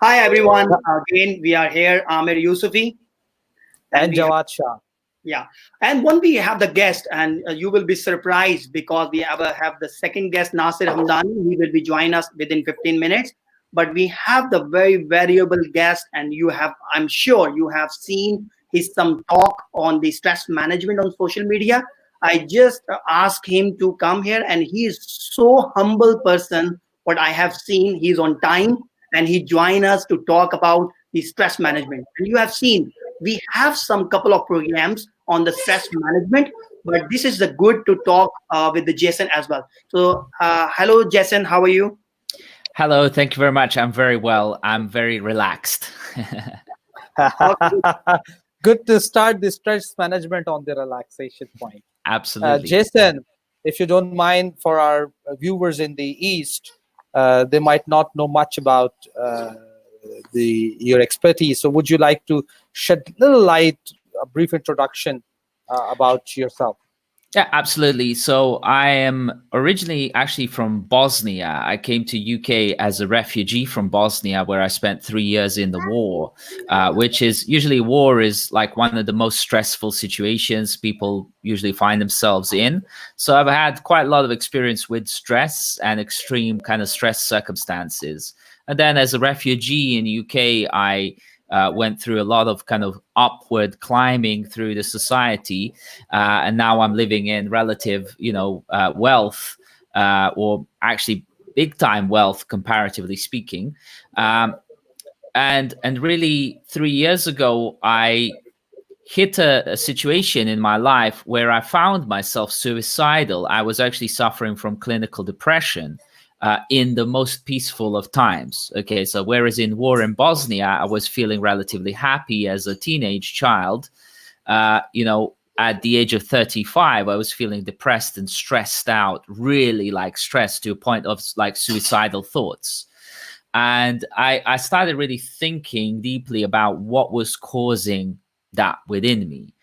Hi everyone. Again, we are here. Amir Yusufi, and and we have, Jawad Shah. yeah. And when we have the guest, and you will be surprised because we have the second guest, Nasir Hamdani. He will be join us within 15 minutes. But we have the very variable guest, and I'm sure you have seen his some talk on the stress management on social media. I just asked him to come here, and he is so humble person. What I have seen, he's on time, and he join us to talk about the stress management. And you have seen we have some couple of programs on the stress management, but this is the good to talk with the Jason as well. So hello Jason, how are you? Hello, thank you very much. I'm very well. I'm very relaxed. Okay. Good to start the stress management on the relaxation point. Absolutely. Jason, if you don't mind, for our viewers in the East, they might not know much about your expertise. So, would you like to shed a little light, a brief introduction about yourself? Yeah, absolutely. So I am originally actually from Bosnia. I came to UK as a refugee from Bosnia, where I spent 3 years in the war, which is usually war is like one of the most stressful situations people usually find themselves in. So I've had quite a lot of experience with stress and extreme kind of stress circumstances. And then as a refugee in UK, I went through a lot of kind of upward climbing through the society, and now I'm living in relative, wealth, or actually big time wealth, comparatively speaking. And really, 3 years ago, I hit a situation in my life where I found myself suicidal. I was actually suffering from clinical depression in the most peaceful of times. Okay, so whereas in war in Bosnia, I was feeling relatively happy as a teenage child, at the age of 35, I was feeling depressed and stressed out, really like stressed to a point of like suicidal thoughts. And I started really thinking deeply about what was causing that within me.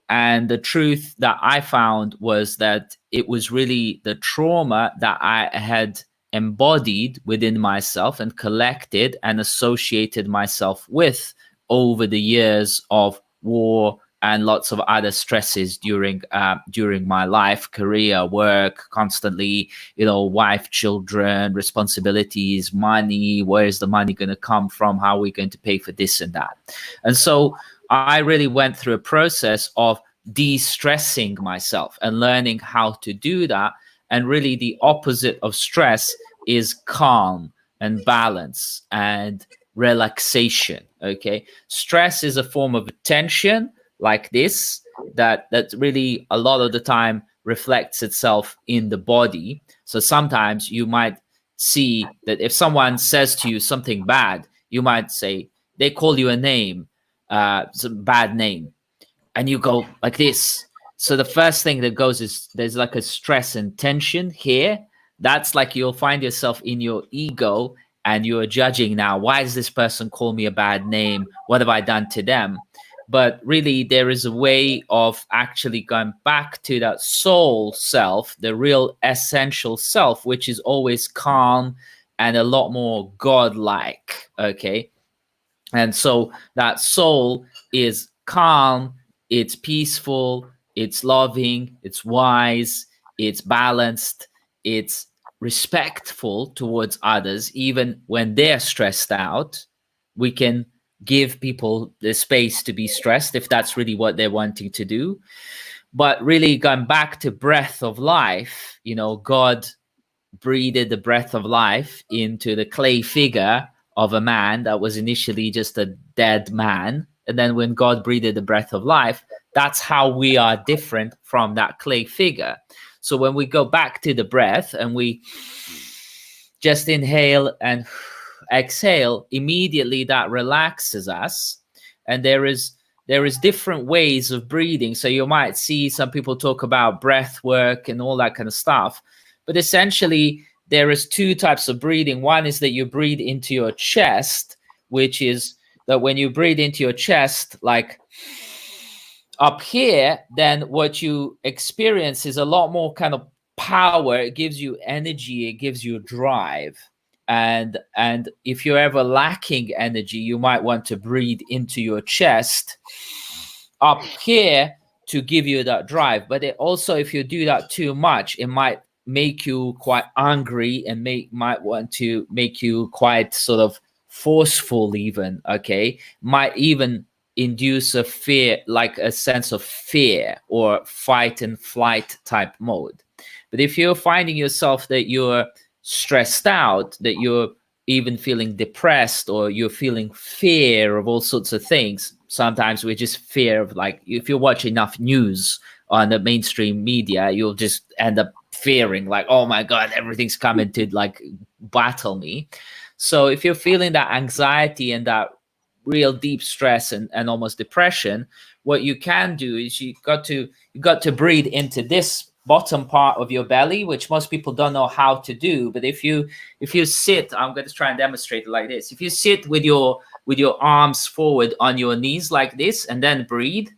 And the truth that I found was that it was really the trauma that I had embodied within myself and collected and associated myself with over the years of war and lots of other stresses during my life, career, work, constantly, wife, children, responsibilities, money. Where is the money going to come from? How are we going to pay for this and that? And so I really went through a process of de-stressing myself and learning how to do that. And really the opposite of stress is calm and balance and relaxation. Okay. Stress is a form of tension like this that really a lot of the time reflects itself in the body. So sometimes you might see that if someone says to you something bad, you might say, they call you a name, some bad name, and you go like this. So the first thing that goes is there's like a stress and tension here. That's like you'll find yourself in your ego and you're judging now. Why does this person call me a bad name? What have I done to them? But really, there is a way of actually going back to that soul self, the real essential self, which is always calm and a lot more godlike. Okay. And so that soul is calm, it's peaceful, it's loving, it's wise, it's balanced, it's respectful towards others. Even when they're stressed out, we can give people the space to be stressed if that's really what they're wanting to do. But really, going back to breath of life, God breathed the breath of life into the clay figure of a man that was initially just a dead man. And then when God breathed the breath of life, that's how we are different from that clay figure. So when we go back to the breath and we just inhale and exhale, immediately that relaxes us. And there is different ways of breathing. So you might see some people talk about breath work and all that kind of stuff. But essentially, there is two types of breathing. One is that you breathe into your chest, which is that when you breathe into your chest, like up here, then what you experience is a lot more kind of power. It gives you energy. It gives you drive. and if you're ever lacking energy, you might want to breathe into your chest up here to give you that drive. But it also, if you do that too much, it might make you quite angry and might want to make you quite sort of forceful even. Okay, might even induce a fear, like a sense of fear or fight and flight type mode. But if you're finding yourself that you're stressed out, that you're even feeling depressed, or you're feeling fear of all sorts of things, sometimes we just fear of, like, if you watch enough news on the mainstream media, you'll just end up fearing, like, oh my God, everything's coming to like battle me. So if you're feeling that anxiety and that real deep stress and almost depression, what you can do is you got to breathe into this bottom part of your belly, which most people don't know how to do. But if you sit, I'm going to try and demonstrate it like this. If you sit with your arms forward on your knees like this and then breathe,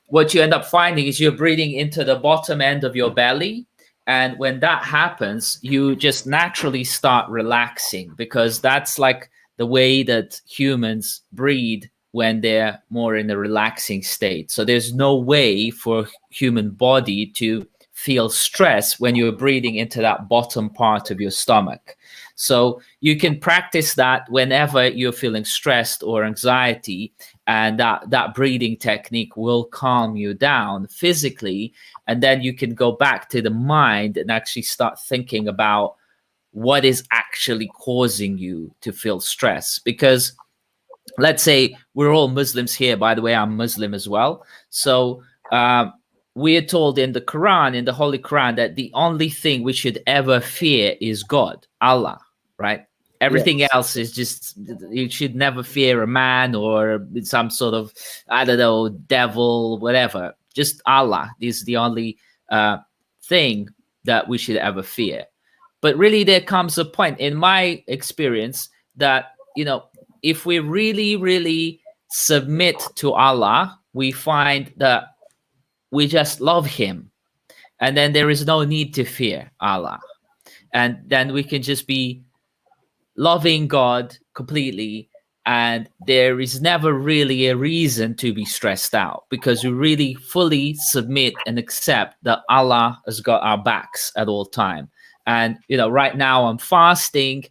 what you end up finding is you're breathing into the bottom end of your belly. And when that happens, you just naturally start relaxing, because that's like the way that humans breathe when they're more in a relaxing state. So there's no way for human body to feel stress when you're breathing into that bottom part of your stomach. So you can practice that whenever you're feeling stressed or anxiety, and that breathing technique will calm you down physically. And then you can go back to the mind and actually start thinking about what is actually causing you to feel stress. Because let's say we're all Muslims here. By the way, I'm Muslim as well. So we are told in the Quran, in the Holy Quran, that the only thing we should ever fear is God, Allah, right? Everything Yes. else is just, you should never fear a man or some sort of, I don't know, devil, whatever. Just Allah is the only thing that we should ever fear. But really, there comes a point in my experience that, if we really, really submit to Allah, we find that we just love him. And then there is no need to fear Allah. And then we can just be loving God completely. And there is never really a reason to be stressed out, because we really fully submit and accept that Allah has got our backs at all time. And, right now I'm fasting,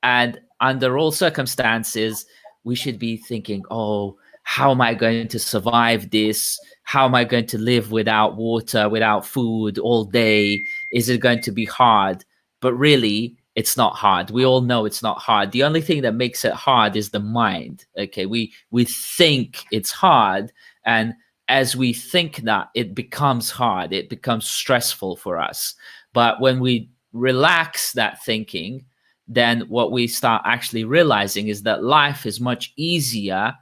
and under all circumstances, we should be thinking, oh, how am I going to survive this? How am I going to live without water, without food all day? Is it going to be hard? But really, it's not hard. We all know it's not hard. The only thing that makes it hard is the mind. Okay, we think it's hard, and as we think that, it becomes hard. It becomes stressful for us. But when we relax that thinking, then what we start actually realizing is that life is much easier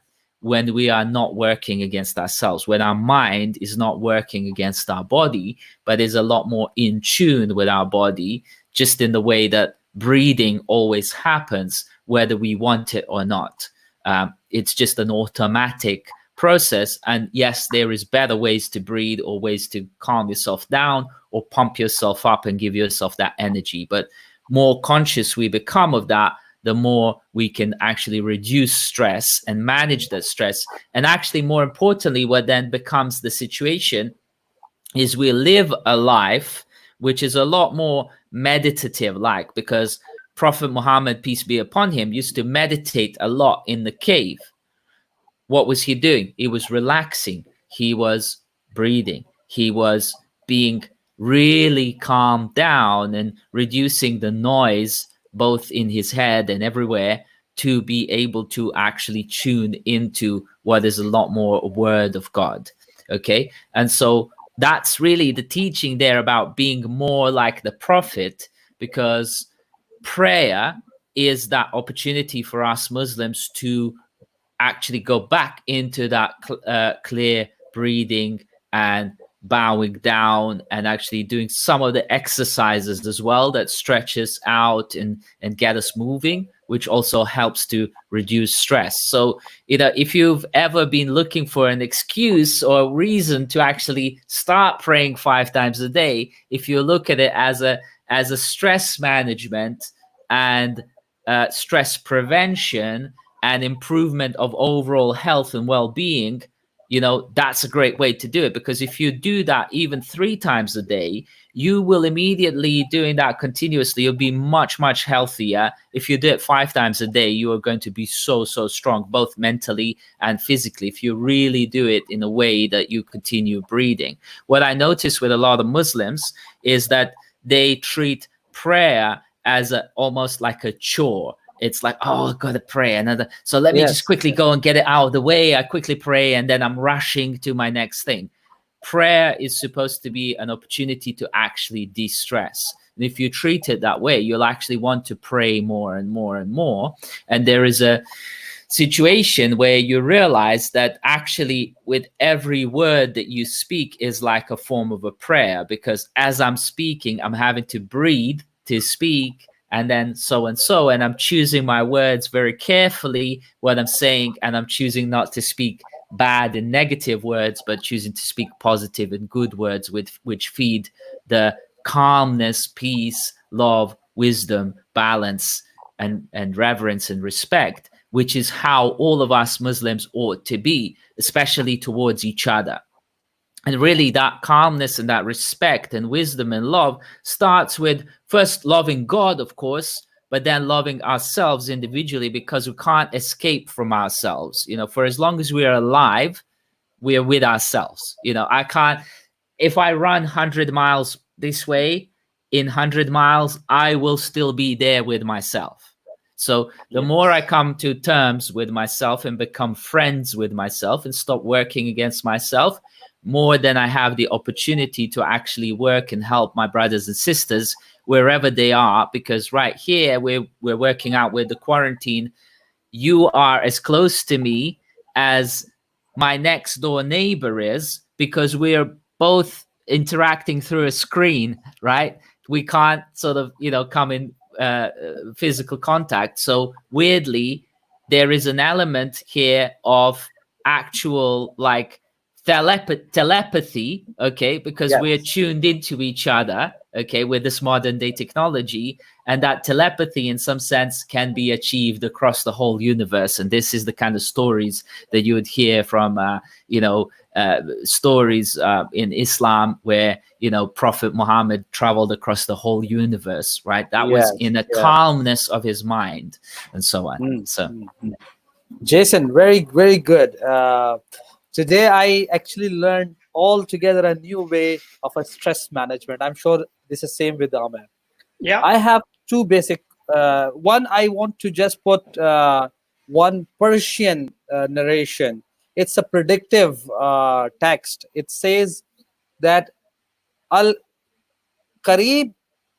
when we are not working against ourselves, when our mind is not working against our body, but is a lot more in tune with our body, just in the way that breathing always happens, whether we want it or not. It's just an automatic process. And yes, there is better ways to breathe, or ways to calm yourself down or pump yourself up and give yourself that energy. But more conscious we become of that, the more we can actually reduce stress and manage that stress. And actually, more importantly, what then becomes the situation is we live a life which is a lot more meditative like, because Prophet Muhammad, peace be upon him, used to meditate a lot in the cave. What was he doing? He was relaxing. He was breathing. He was being really calmed down and reducing the noise both in his head and everywhere, to be able to actually tune into what is a lot more a word of God. Okay. And so that's really the teaching there about being more like the Prophet, because prayer is that opportunity for us Muslims to actually go back into that clear breathing and bowing down, and actually doing some of the exercises as well that stretch us out and get us moving, which also helps to reduce stress. So, if you've ever been looking for an excuse or reason to actually start praying 5 times a day, if you look at it as a stress management, and stress prevention and improvement of overall health and well-being, you know, that's a great way to do it. Because if you do that even 3 times a day, you will immediately, doing that continuously, you'll be much, much healthier. If you do it 5 times a day, you are going to be so, so strong, both mentally and physically, if you really do it in a way that you continue breathing. What I notice with a lot of Muslims is that they treat prayer as almost like a chore. It's like, oh, I've got to pray another. So let me just quickly go and get it out of the way. I quickly pray and then I'm rushing to my next thing. Prayer is supposed to be an opportunity to actually de-stress. And if you treat it that way, you'll actually want to pray more and more and more. And there is a situation where you realize that actually with every word that you speak is like a form of a prayer, because as I'm speaking, I'm having to breathe to speak, and then so and so, and I'm choosing my words very carefully, what I'm saying, and I'm choosing not to speak bad and negative words, but choosing to speak positive and good words which feed the calmness, peace, love, wisdom, balance, and reverence and respect, which is how all of us Muslims ought to be, especially towards each other. And really that calmness and that respect and wisdom and love starts with first loving God, of course, but then loving ourselves individually, because we can't escape from ourselves. You know, for as long as we are alive, we are with ourselves. You know, I can't, if I run 100 miles this way, in 100 miles, I will still be there with myself. So the more I come to terms with myself and become friends with myself and stop working against myself, more than I have the opportunity to actually work and help my brothers and sisters wherever they are. Because right here, we're working out with the quarantine. You are as close to me as my next door neighbor is, because we're both interacting through a screen, right? We can't sort of, you know, come in physical contact. So weirdly, there is an element here of actual like telepathy, okay, because we're tuned into each other, okay, with this modern day technology. And that telepathy in some sense can be achieved across the whole universe. And this is the kind of stories that you would hear from stories in Islam, where, you know, Prophet Muhammad traveled across the whole universe, right? That was in a calmness of his mind, and so on. Jason, very, very good. Today, I actually learned altogether a new way of a stress management. I'm sure this is same with Amer. Yeah. I have two basic. One, I want to just put one Persian narration. It's a predictive text. It says that al qarib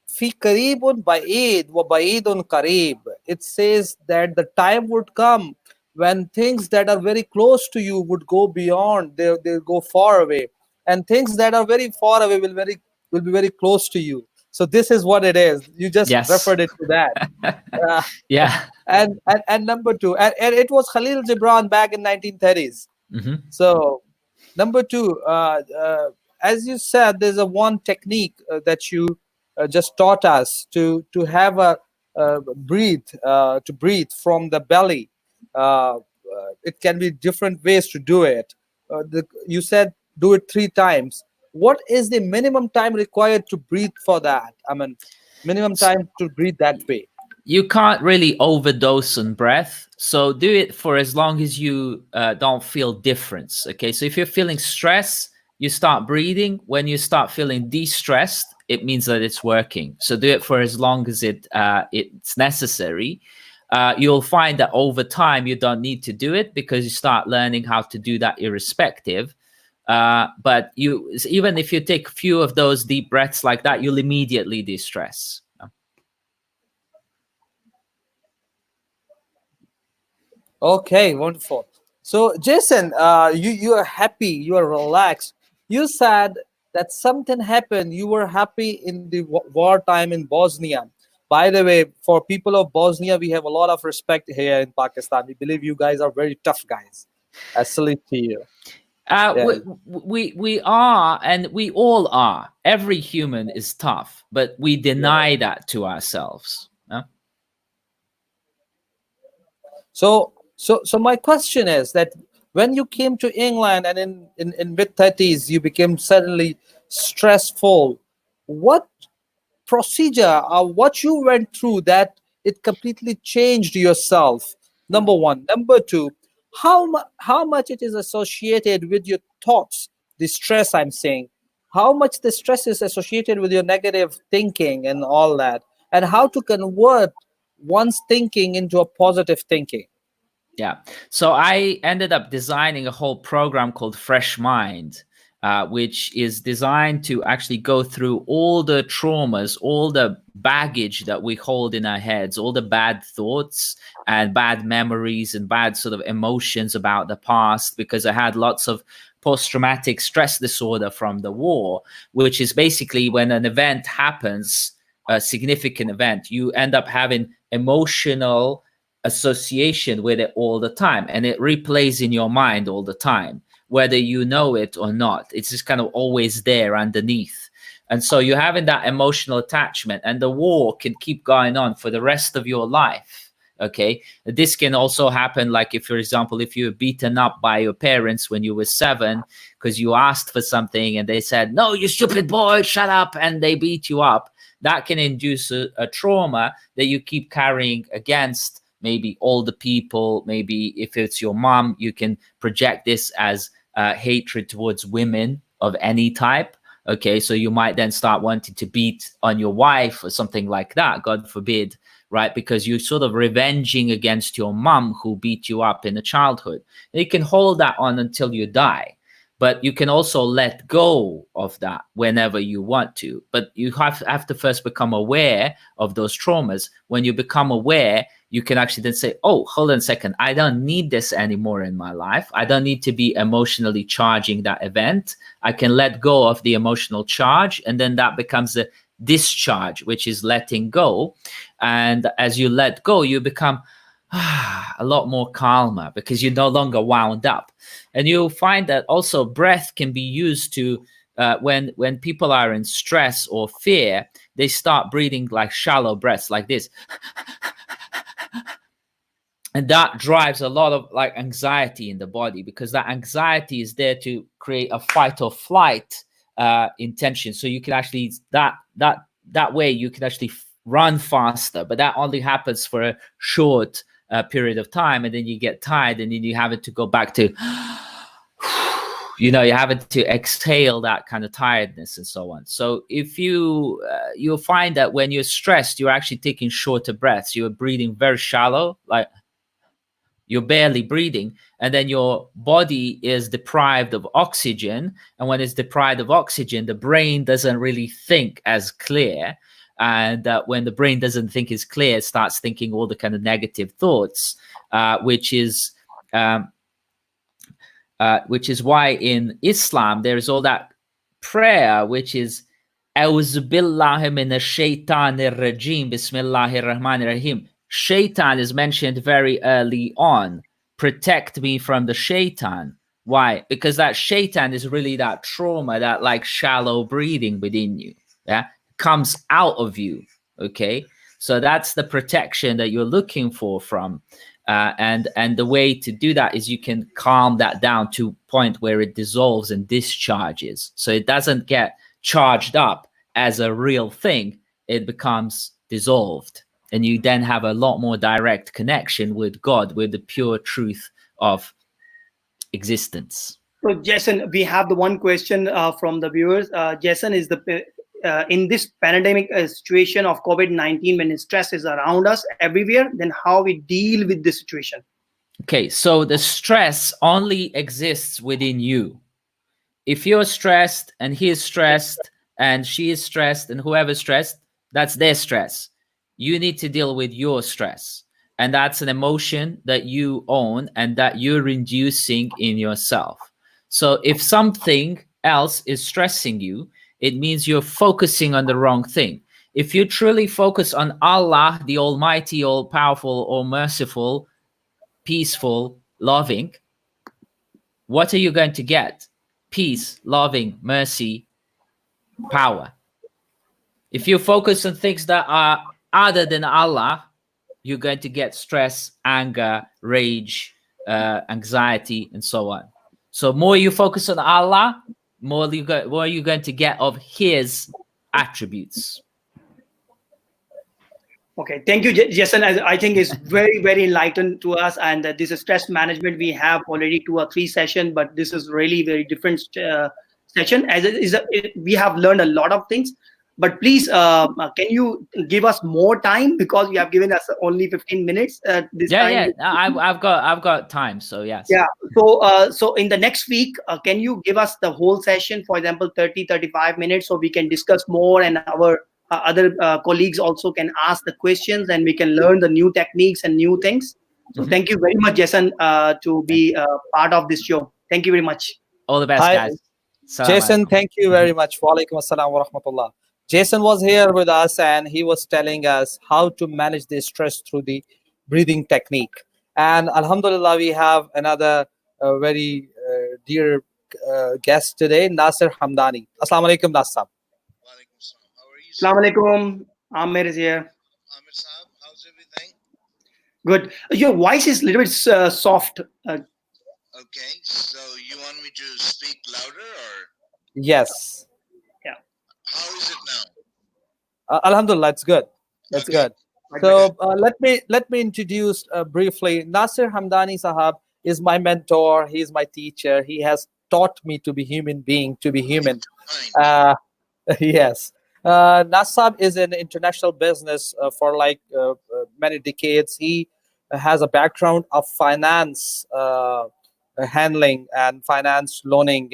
fi qaribun ba'id wa ba'idun qarib. It says that the time would come when things that are very close to you would go beyond, they'll go far away, and things that are very far away will be very close to you. So this is what it is. You just referred it to that. And number two, and it was Khalil Gibran back in 1930s. So number two, as you said, there's a one technique that you just taught us to have a breathe to breathe from the belly. It can be different ways to do it. You said do it 3 times. What is the minimum time required to breathe for that? I mean, minimum time to breathe that way. You can't really overdose on breath. So do it for as long as you don't feel difference. Okay. So if you're feeling stress, you start breathing. When you start feeling de-stressed, it means that it's working. So do it for as long as it's necessary. You'll find that over time, you don't need to do it, because you start learning how to do that irrespective. But even if you take a few of those deep breaths like that, you'll immediately de-stress. Okay, wonderful. So, Jason, you are happy, you are relaxed. You said that something happened. You were happy in the wartime in Bosnia. By the way, for people of Bosnia, we have a lot of respect here in Pakistan. We believe you guys are very tough guys. I salute to you. We are, and we all are. Every human is tough, but we deny that to ourselves. No? So my question is that when you came to England and in mid-30s you became suddenly stressful, what procedure or what you went through that it completely changed yourself? Number one. Number two, how much it is associated with your thoughts, the stress I'm saying, how much the stress is associated with your negative thinking and all that, and how to convert one's thinking into a positive thinking. Yeah. So I ended up designing a whole program called Fresh Mind, which is designed to actually go through all the traumas, all the baggage that we hold in our heads, all the bad thoughts and bad memories and bad sort of emotions about the past, because I had lots of post-traumatic stress disorder from the war, which is basically when an event happens, a significant event, you end up having emotional association with it all the time, and it replays in your mind all the time, whether you know it or not. It's just kind of always there underneath, and so you're having that emotional attachment, and the war can keep going on for the rest of your life. Okay, this can also happen, like if, for example, if you were beaten up by your parents when you were 7 because you asked for something and they said, no, you stupid boy, shut up, and they beat you up. That can induce a trauma that you keep carrying against maybe older people. Maybe if it's your mom, you can project this as hatred towards women of any type. Okay, so you might then start wanting to beat on your wife or something like that, God forbid, right? Because you're sort of revenging against your mom who beat you up in the childhood. And you can hold that on until you die. But you can also let go of that whenever you want to. But you have to first become aware of those traumas. When you become aware, you can actually then say, oh, hold on a second, I don't need this anymore in my life. I don't need to be emotionally charging that event. I can let go of the emotional charge, and then that becomes a discharge, which is letting go. And as you let go, you become a lot more calmer because you're no longer wound up. And you'll find that also breath can be used to when people are in stress or fear, they start breathing like shallow breaths like this. And that drives a lot of like anxiety in the body, because that anxiety is there to create a fight or flight intention. So you can actually that way you can actually run faster, but that only happens for a short period of time, and then you get tired, and then you have it to go back to you're having to exhale that kind of tiredness and so on. So if you'll find that when you're stressed, you're actually taking shorter breaths. You're breathing very shallow, like you're barely breathing, and then your body is deprived of oxygen. And when it's deprived of oxygen, the brain doesn't really think as clear. And when the brain doesn't think as clear, it starts thinking all the kind of negative thoughts, which is why in Islam there's all that prayer, which is "A'udhu billahi minash shaitanir rajim, Bismillahir Rahmanir Rahim." Shaitan is mentioned very early on. Protect me from the shaitan. Why? Because that shaitan is really that trauma, that like shallow breathing within you. Yeah, comes out of you. Okay, so that's the protection that you're looking for from. And the way to do that is you can calm that down to a point where it dissolves and discharges. So it doesn't get charged up as a real thing. It becomes dissolved. And you then have a lot more direct connection with God, with the pure truth of existence. So, Jason, we have the one question from the viewers. Jason, is in this pandemic situation of COVID-19, when stress is around us everywhere, then how we deal with this situation? Okay, so the stress only exists within you. If you're stressed and he is stressed and she is stressed and whoever's stressed, that's their stress. You need to deal with your stress. And that's an emotion that you own and that you're inducing in yourself. So if something else is stressing you, it means you're focusing on the wrong thing. If you truly focus on Allah, the Almighty, all-powerful, all-merciful, peaceful, loving, what are you going to get? Peace, loving, mercy, power. If you focus on things that are other than Allah, you're going to get stress, anger, rage, anxiety, and so on. So more you focus on Allah, more you're going to get of His attributes. Okay, thank you, Jason. I think it's very, very enlightened to us. And this is stress management. We have already 2 or 3 sessions, but this is really very different session. As we have learned a lot of things. But please, can you give us more time, because you have given us only 15 minutes this time? Yeah. I've got time. So yes. Yeah. So in the next week, can you give us the whole session, for example, 35 minutes, so we can discuss more, and our other colleagues also can ask the questions, and we can learn the new techniques and new things. So thank you very much, Jason, to be part of this show. Thank you very much. All the best, Hi, guys. Jason. Thank you very much. Wa alaikum assalam wa rahmatullah. Jason was here with us, and he was telling us how to manage the stress through the breathing technique. And Alhamdulillah, we have another very dear guest today, Nasir Hamdani. Assalamu alaikum, Nasir. Walaikum salam. How are you, sir? Assalamu alaikum. Amir is here. Amir Saab, how's everything? Good. Your voice is a little bit soft. Okay, so you want me to speak louder, or Yes. how is it now? Alhamdulillah, it's good. It's Okay. good. So let me introduce briefly. Nasir Hamdani Sahab is my mentor. He's my teacher. He has taught me to be human being, to be human. Fine. Yes. Nasab is in international business for like many decades. He has a background of finance handling and finance loaning.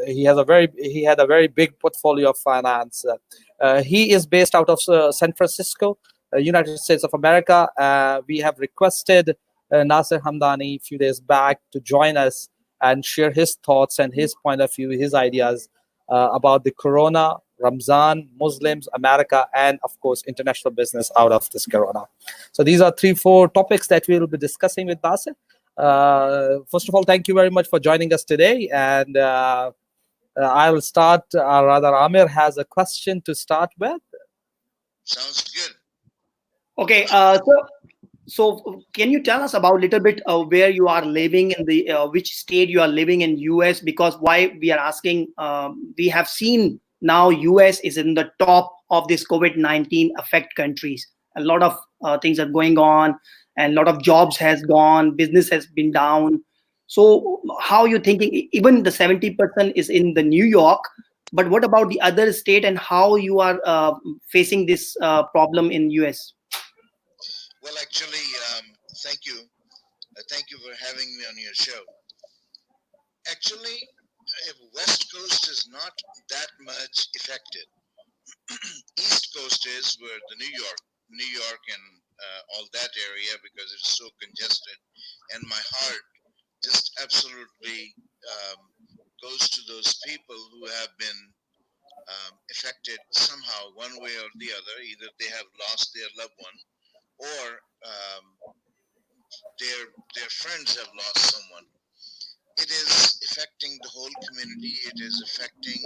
He had a very big portfolio of finance. He is based out of San Francisco, United States of America. We have requested Nasir Hamdani a few days back to join us and share his thoughts and his point of view, his ideas about the Corona, Ramzan, Muslims, America, and of course international business out of this Corona. So these are 3-4 topics that we will be discussing with Nasir. First of all, thank you very much for joining us today, and I will start. Rather, Amir has a question to start with. Sounds good. Okay. So can you tell us about a little bit where you are living in the which state you are living in US? Because why we are asking, we have seen now US is in the top of this COVID-19 affect countries. A lot of things are going on, and a lot of jobs has gone, business has been down. So how you thinking? Even the 70% is in the New York, but what about the other state, and how you are facing this problem in US? Well, actually, thank you. Thank you for having me on your show. Actually, West Coast is not that much affected. East Coast is, where the New York and all that area, because it's so congested, and my heart just absolutely goes to those people who have been affected somehow, one way or the other. Either they have lost their loved one, or their friends have lost someone. It is affecting the whole community. It is affecting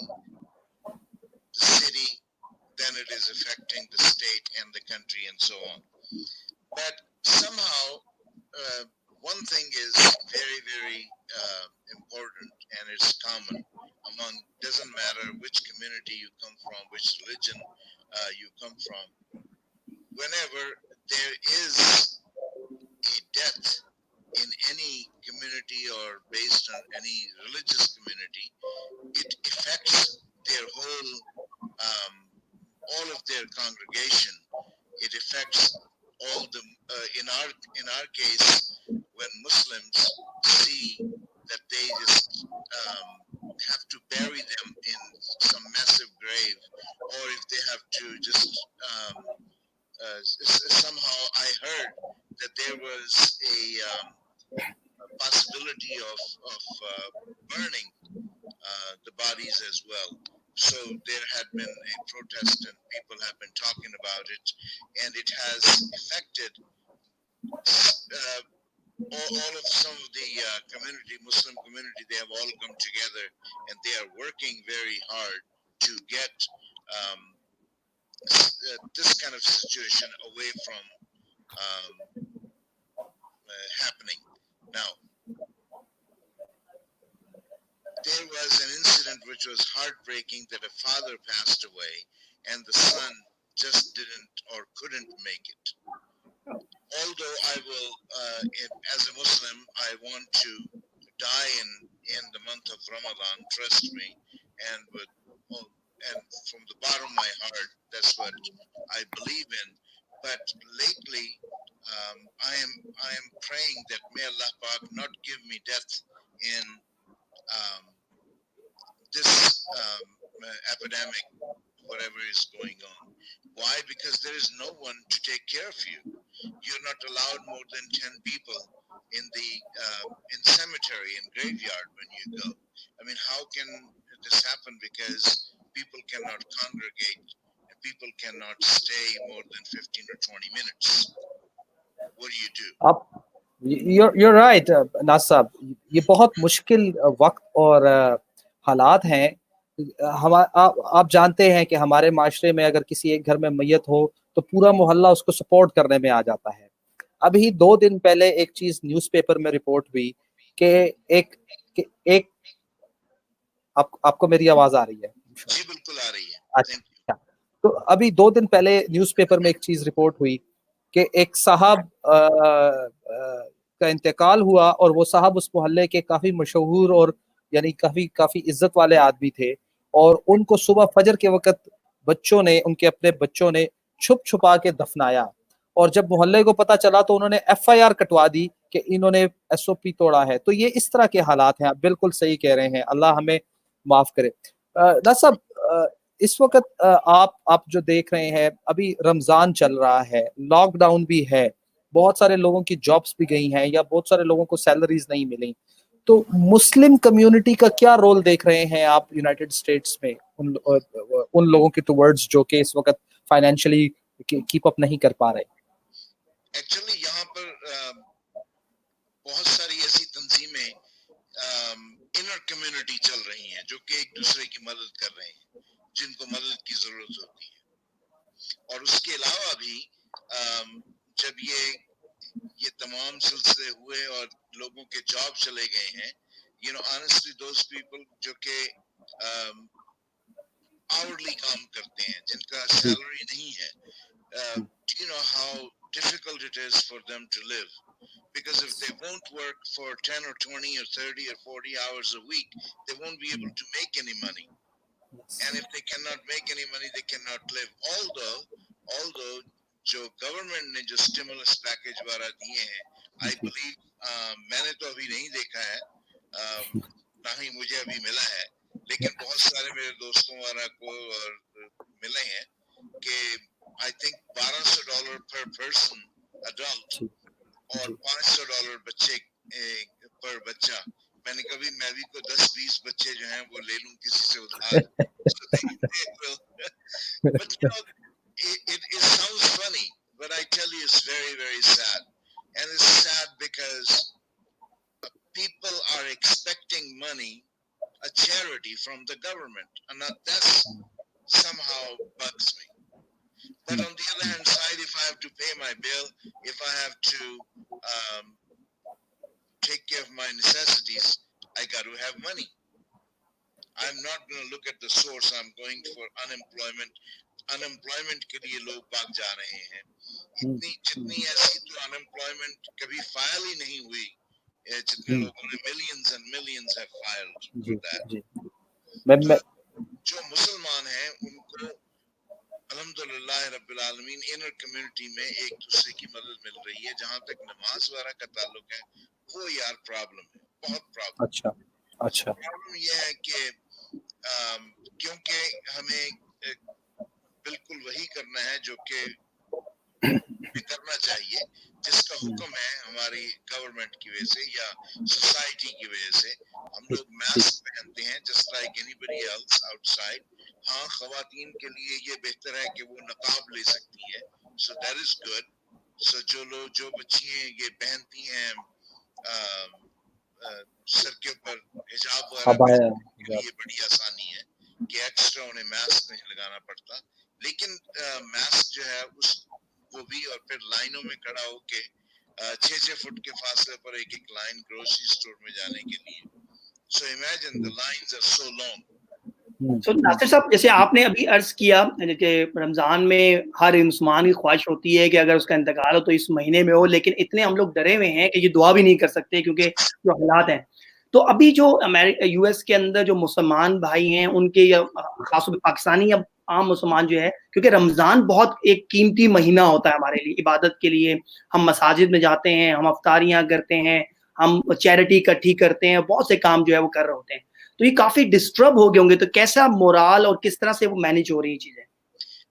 the city. Then it is affecting the state and the country and so on. But somehow, one thing is very, very important, and it's common among, doesn't matter which community you come from, which religion you come from. Whenever there is a death in any community or based on any religious community, it affects their whole, all of their congregation. It affects all the, in our case, when Muslims see that they just have to bury them in some massive grave, or if they have to just somehow I heard that there was a possibility of burning the bodies as well. So there had been a protest, and people have been talking about it, and it has affected all of some of the community, Muslim community. They have all come together, and they are working very hard to get this kind of situation away from happening. Now, there was an incident which was heartbreaking, that a father passed away and the son just didn't or couldn't make it. Although I will, as a Muslim, I want to die in the month of Ramadan, trust me, and and from the bottom of my heart, that's what I believe in. But lately, I am praying that may Allah Pak not give me death in this epidemic, whatever is going on. Why? Because there is no one to take care of you. You're not allowed more than 10 people in the in cemetery and graveyard when you go. I mean, how can this happen? Because people cannot congregate and people cannot stay more than 15 or 20 minutes. What do you do? آپ you're right ناصر. یہ بہت مشکل وقت اور حالات ہیں. آپ جانتے ہیں کہ ہمارے معاشرے میں اگر کسی ایک گھر میں میت ہو تو پورا محلہ اس کو سپورٹ کرنے میں آ جاتا ہے. ابھی 2 دن پہلے ایک چیز نیوز پیپر میں رپورٹ ہوئی کہ ایک آپ کو میری آواز آ رہی ہے؟ جی بالکل آ رہی ہے. اچھا. تو ابھی 2 دن پہلے نیوز پیپر میں ایک چیز رپورٹ ہوئی کہ ایک صاحب کا انتقال ہوا اور وہ صاحب اس محلے کے کافی مشہور اور یعنی کافی عزت والے آدمی تھے, اور ان کو صبح فجر کے وقت ان کے اپنے بچوں نے چھپ چھپا کے دفنایا, اور جب محلے کو پتا چلا تو انہوں نے FIR کٹوا دی کہ انہوں نے SOP توڑا ہے. تو یہ اس طرح کے حالات ہیں. آپ بالکل صحیح کہہ رہے ہیں, اللہ ہمیں معاف کرے. ناصر, اس وقت آپ جو دیکھ رہے ہیں, ابھی رمضان چل رہا ہے, لاک ڈاؤن بھی ہے, بہت سارے لوگوں کی جابس بھی گئی ہیں یا بہت سارے لوگوں کو سیلریز نہیں ملی. تو مسلم کمیونٹی کا کیا رول دیکھ رہے ہیں آپ یونائٹڈ اسٹیٹس میں ان لوگوں کے ٹورڈز جو کہ اس وقت فائنینشلی کیپ اپ نہیں کر پا رہے؟ ایکچولی یہاں پر بہت ساری ایسی تنظیمیں انر کمیونٹی چل رہی ہیں جو کہ ایک دوسرے کی مدد کر رہے ہیں جن کو مدد کی ضرورت ہوتی ہے. اور اس کے علاوہ بھی جب یہ تمام سلسلے ہوئے اور لوگوں کے جاب چلے گئے ہیں, honestly those people جو کہ hourly کام کرتے ہیں, جن کا سیلری نہیں ہے, do you know how difficult it is for them to live? Because if they won't work for 10 or 20 or 30 or 40 hours a week, they won't be able to make any money. And if they cannot make any money, they cannot live. Although جو government نے جو stimulus package وغیرہ دیے ہیں, I believe میں نے تو ابھی نہیں دیکھا ہے, نہ ہی مجھے ابھی ملا ہے, لیکن بہت سارے میرے دوستوں وغیرہ کو ملے ہیں کہ I think $1,200 per person adult اور $500 بچے پر بچہ. میں نے کبھی میں بھی کو 10-20 بچے جو ہیں وہ لے لوں کسی سے ادھار. But it sounds funny, but I tell you it's very, very sad. And it's sad because people are expecting money, a charity from the government, and that somehow bugs me. But on the other hand side, if I have to pay my bill, if I have to take care of my necessities, I got to have money. I'm not going to look at the source. I'm going for unemployment کے لیے لوگ بھاگ جا رہے ہیں. جتنی ایسی تو unemployment کبھی فائل ہی نہیں ہوئی, جتنے لوگوں نے millions and millions have filed for that. جو مسلمان ہیں ان کو الحمدللہ رب العالمین انر کمیونٹی میں ایک دوسرے کی مدد مل رہی ہے. جہاں تک نماز وغیرہ کا تعلق ہے, وہ یار پرابلم ہے, بہت پرابلم. اچھا پرابلم یہ ہے کہ کیونکہ ہمیں بالکل وہی کرنا ہے جو کہ کرنا چاہیے, جس کا حکم ہے ہماری گورنمنٹ کی وجہ سے یا سوسائٹی کی وجہ سے. ہم لوگ ماسک پہنتے ہیں جسٹ لائک اینی بڈی ایلس آؤٹ سائڈ. ہاں, خواتین کے لیے یہ بہتر ہے کہ وہ نقاب لے سکتی ہے, سو دیٹ از گڈ. سو جو بچیاں یہ پہنتی ہیں سر کے اوپر حجاب وغیرہ, یہ بڑی آسانی ہے کہ ایکسٹرا انہیں ماسک نہیں لگانا پڑتا. لیکن ماسک جو ہے وہ بھی, اور پھر لائنوں میں کھڑا ہو کے 6 فٹ کے فاصلے پر ایک ایک لائن گروسری اسٹور میں جانے کے لیے. So imagine the lines are so long. ناصر صاحب, جیسے آپ نے ابھی عرض کیا کہ رمضان میں ہر مسلمان کی خواہش ہوتی ہے کہ اگر اس کا انتقال ہو تو اس مہینے میں ہو, لیکن اتنے ہم لوگ ڈرے ہوئے ہیں کہ یہ دعا بھی نہیں کر سکتے کیونکہ جو حالات ہیں. تو ابھی جو یو ایس کے اندر جو مسلمان بھائی ہیں ان کے, یا خاص طور پہ پاکستانی یا عام مسلمان جو ہے, کیونکہ رمضان بہت ایک قیمتی مہینہ ہوتا ہے ہمارے لیے عبادت کے لیے, ہم مساجد میں جاتے ہیں, ہم افطاریاں کرتے ہیں, ہم چیریٹی اکٹھی کرتے ہیں, بہت سے کام جو ہے وہ کر رہے ہوتے ہیں, تو یہ کافی ڈسٹرب ہو گئے ہوں گے. تو کیسا مورال اور کس طرح سے وہ مینیج ہو رہی ہیں چیزیں؟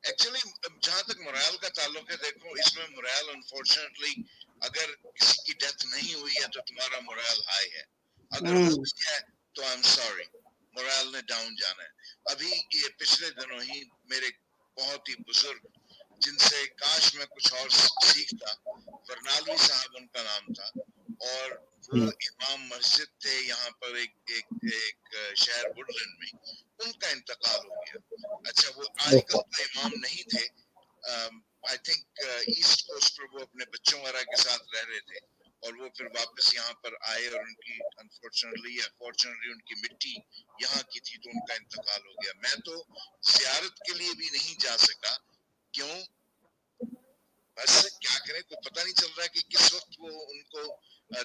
ایکچولی جہاں تک مورال کا تعلق ہے, دیکھو اس میں مورال انفارچونیٹلی اگر کسی کی ڈیتھ نہیں ہوئی ہے تو تمہارا مورال ہائی ہے, اگر ہو گئی ہے تو آئی ایم سوری, مورال نے ڈاؤن جانا ہے. ابھی یہ پچھلے دنوں ہی میرے بہت ہی بزرگ جن سے کاش میں کچھ اور سیکھتا, ورنالوی صاحب ان کا نام تھا, اور وہ امام مسجد تھے یہاں پر ایک شہر وڈلینڈ میں, ان کا انتقال ہو گیا. اچھا وہ آج کل تو امام نہیں تھے, آئی تھنک ایسٹ کوسٹ پر وہ اپنے بچوں وغیرہ کے ساتھ رہ رہے تھے, اور وہ پھر واپس یہاں پر آئے, اور ان کی انفارچونیٹلی یا فارچونیٹلی ان کی مٹی یہاں کی تھی تو ان کا انتقال ہو گیا. میں تو زیارت کے لیے بھی نہیں جا سکا, کیوں, بس کیا کریں, کوئی پتہ نہیں چل رہا کہ کس وقت وہ ان کو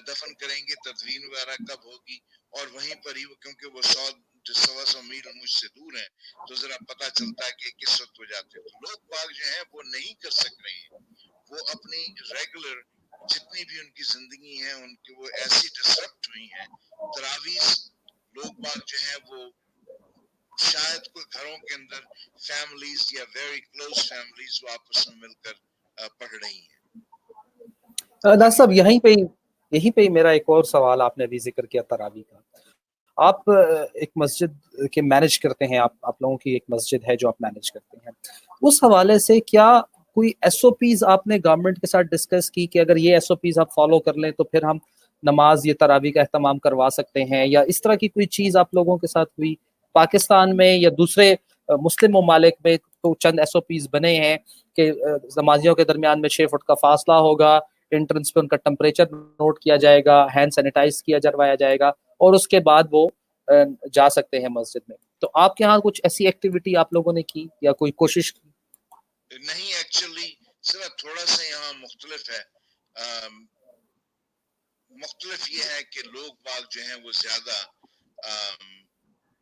دفن کریں گے, تدفین وغیرہ کب ہوگی, اور وہیں پر ہی کیونکہ وہ 100 میل مجھ سے دور ہیں تو ذرا پتہ چلتا ہے کہ کس وقت ہو جاتے ہیں. تو لوگ باغ جو ہیں وہ نہیں کر سک رہے ہیں, وہ اپنی ریگولر جتنی بھی ان کی زندگی ہیں ان کی وہ ایسی ڈسٹرپٹ ہوئی ہیں. تراویح لوگ باغ جو ہیں وہ شاید کوئی گھروں کے اندر فیملیز یا ویری کلوز فیملیز وہ آپس میں مل کر پڑھ رہی ہیں. ناصر صاحب, یہیں پہ میرا ایک اور سوال, آپ نے ابھی ذکر کیا تراویح کا. آپ ایک مسجد کے مینیج کرتے ہیں, آپ لوگوں کی ایک مسجد ہے جو آپ مینیج کرتے ہیں, اس حوالے سے کیا کوئی ایس او پیز آپ نے گورنمنٹ کے ساتھ ڈسکس کی کہ اگر یہ ایس او پیز آپ فالو کر لیں تو پھر ہم نماز یہ تراویح کا اہتمام کروا سکتے ہیں, یا اس طرح کی کوئی چیز آپ لوگوں کے ساتھ ہوئی؟ پاکستان میں یا دوسرے مسلم ممالک میں تو چند ایس او پیز بنے ہیں کہ نمازیوں کے درمیان میں 6 فٹ کا فاصلہ ہوگا, انٹرنس پہ ان کا ٹمپریچر نوٹ کیا جائے گا, ہینڈ سینیٹائز کیا جروایا جائے گا, اور اس کے بعد وہ جا سکتے ہیں مسجد میں. تو آپ کے ہاں کچھ ایسی ایکٹیویٹی آپ لوگوں نے کی یا کوئی کوشش کی؟ نہیں, ایکچولی صرف تھوڑا سا یہاں مختلف ہے. مختلف یہ ہے کہ لوگ باغ جو ہیں وہ زیادہ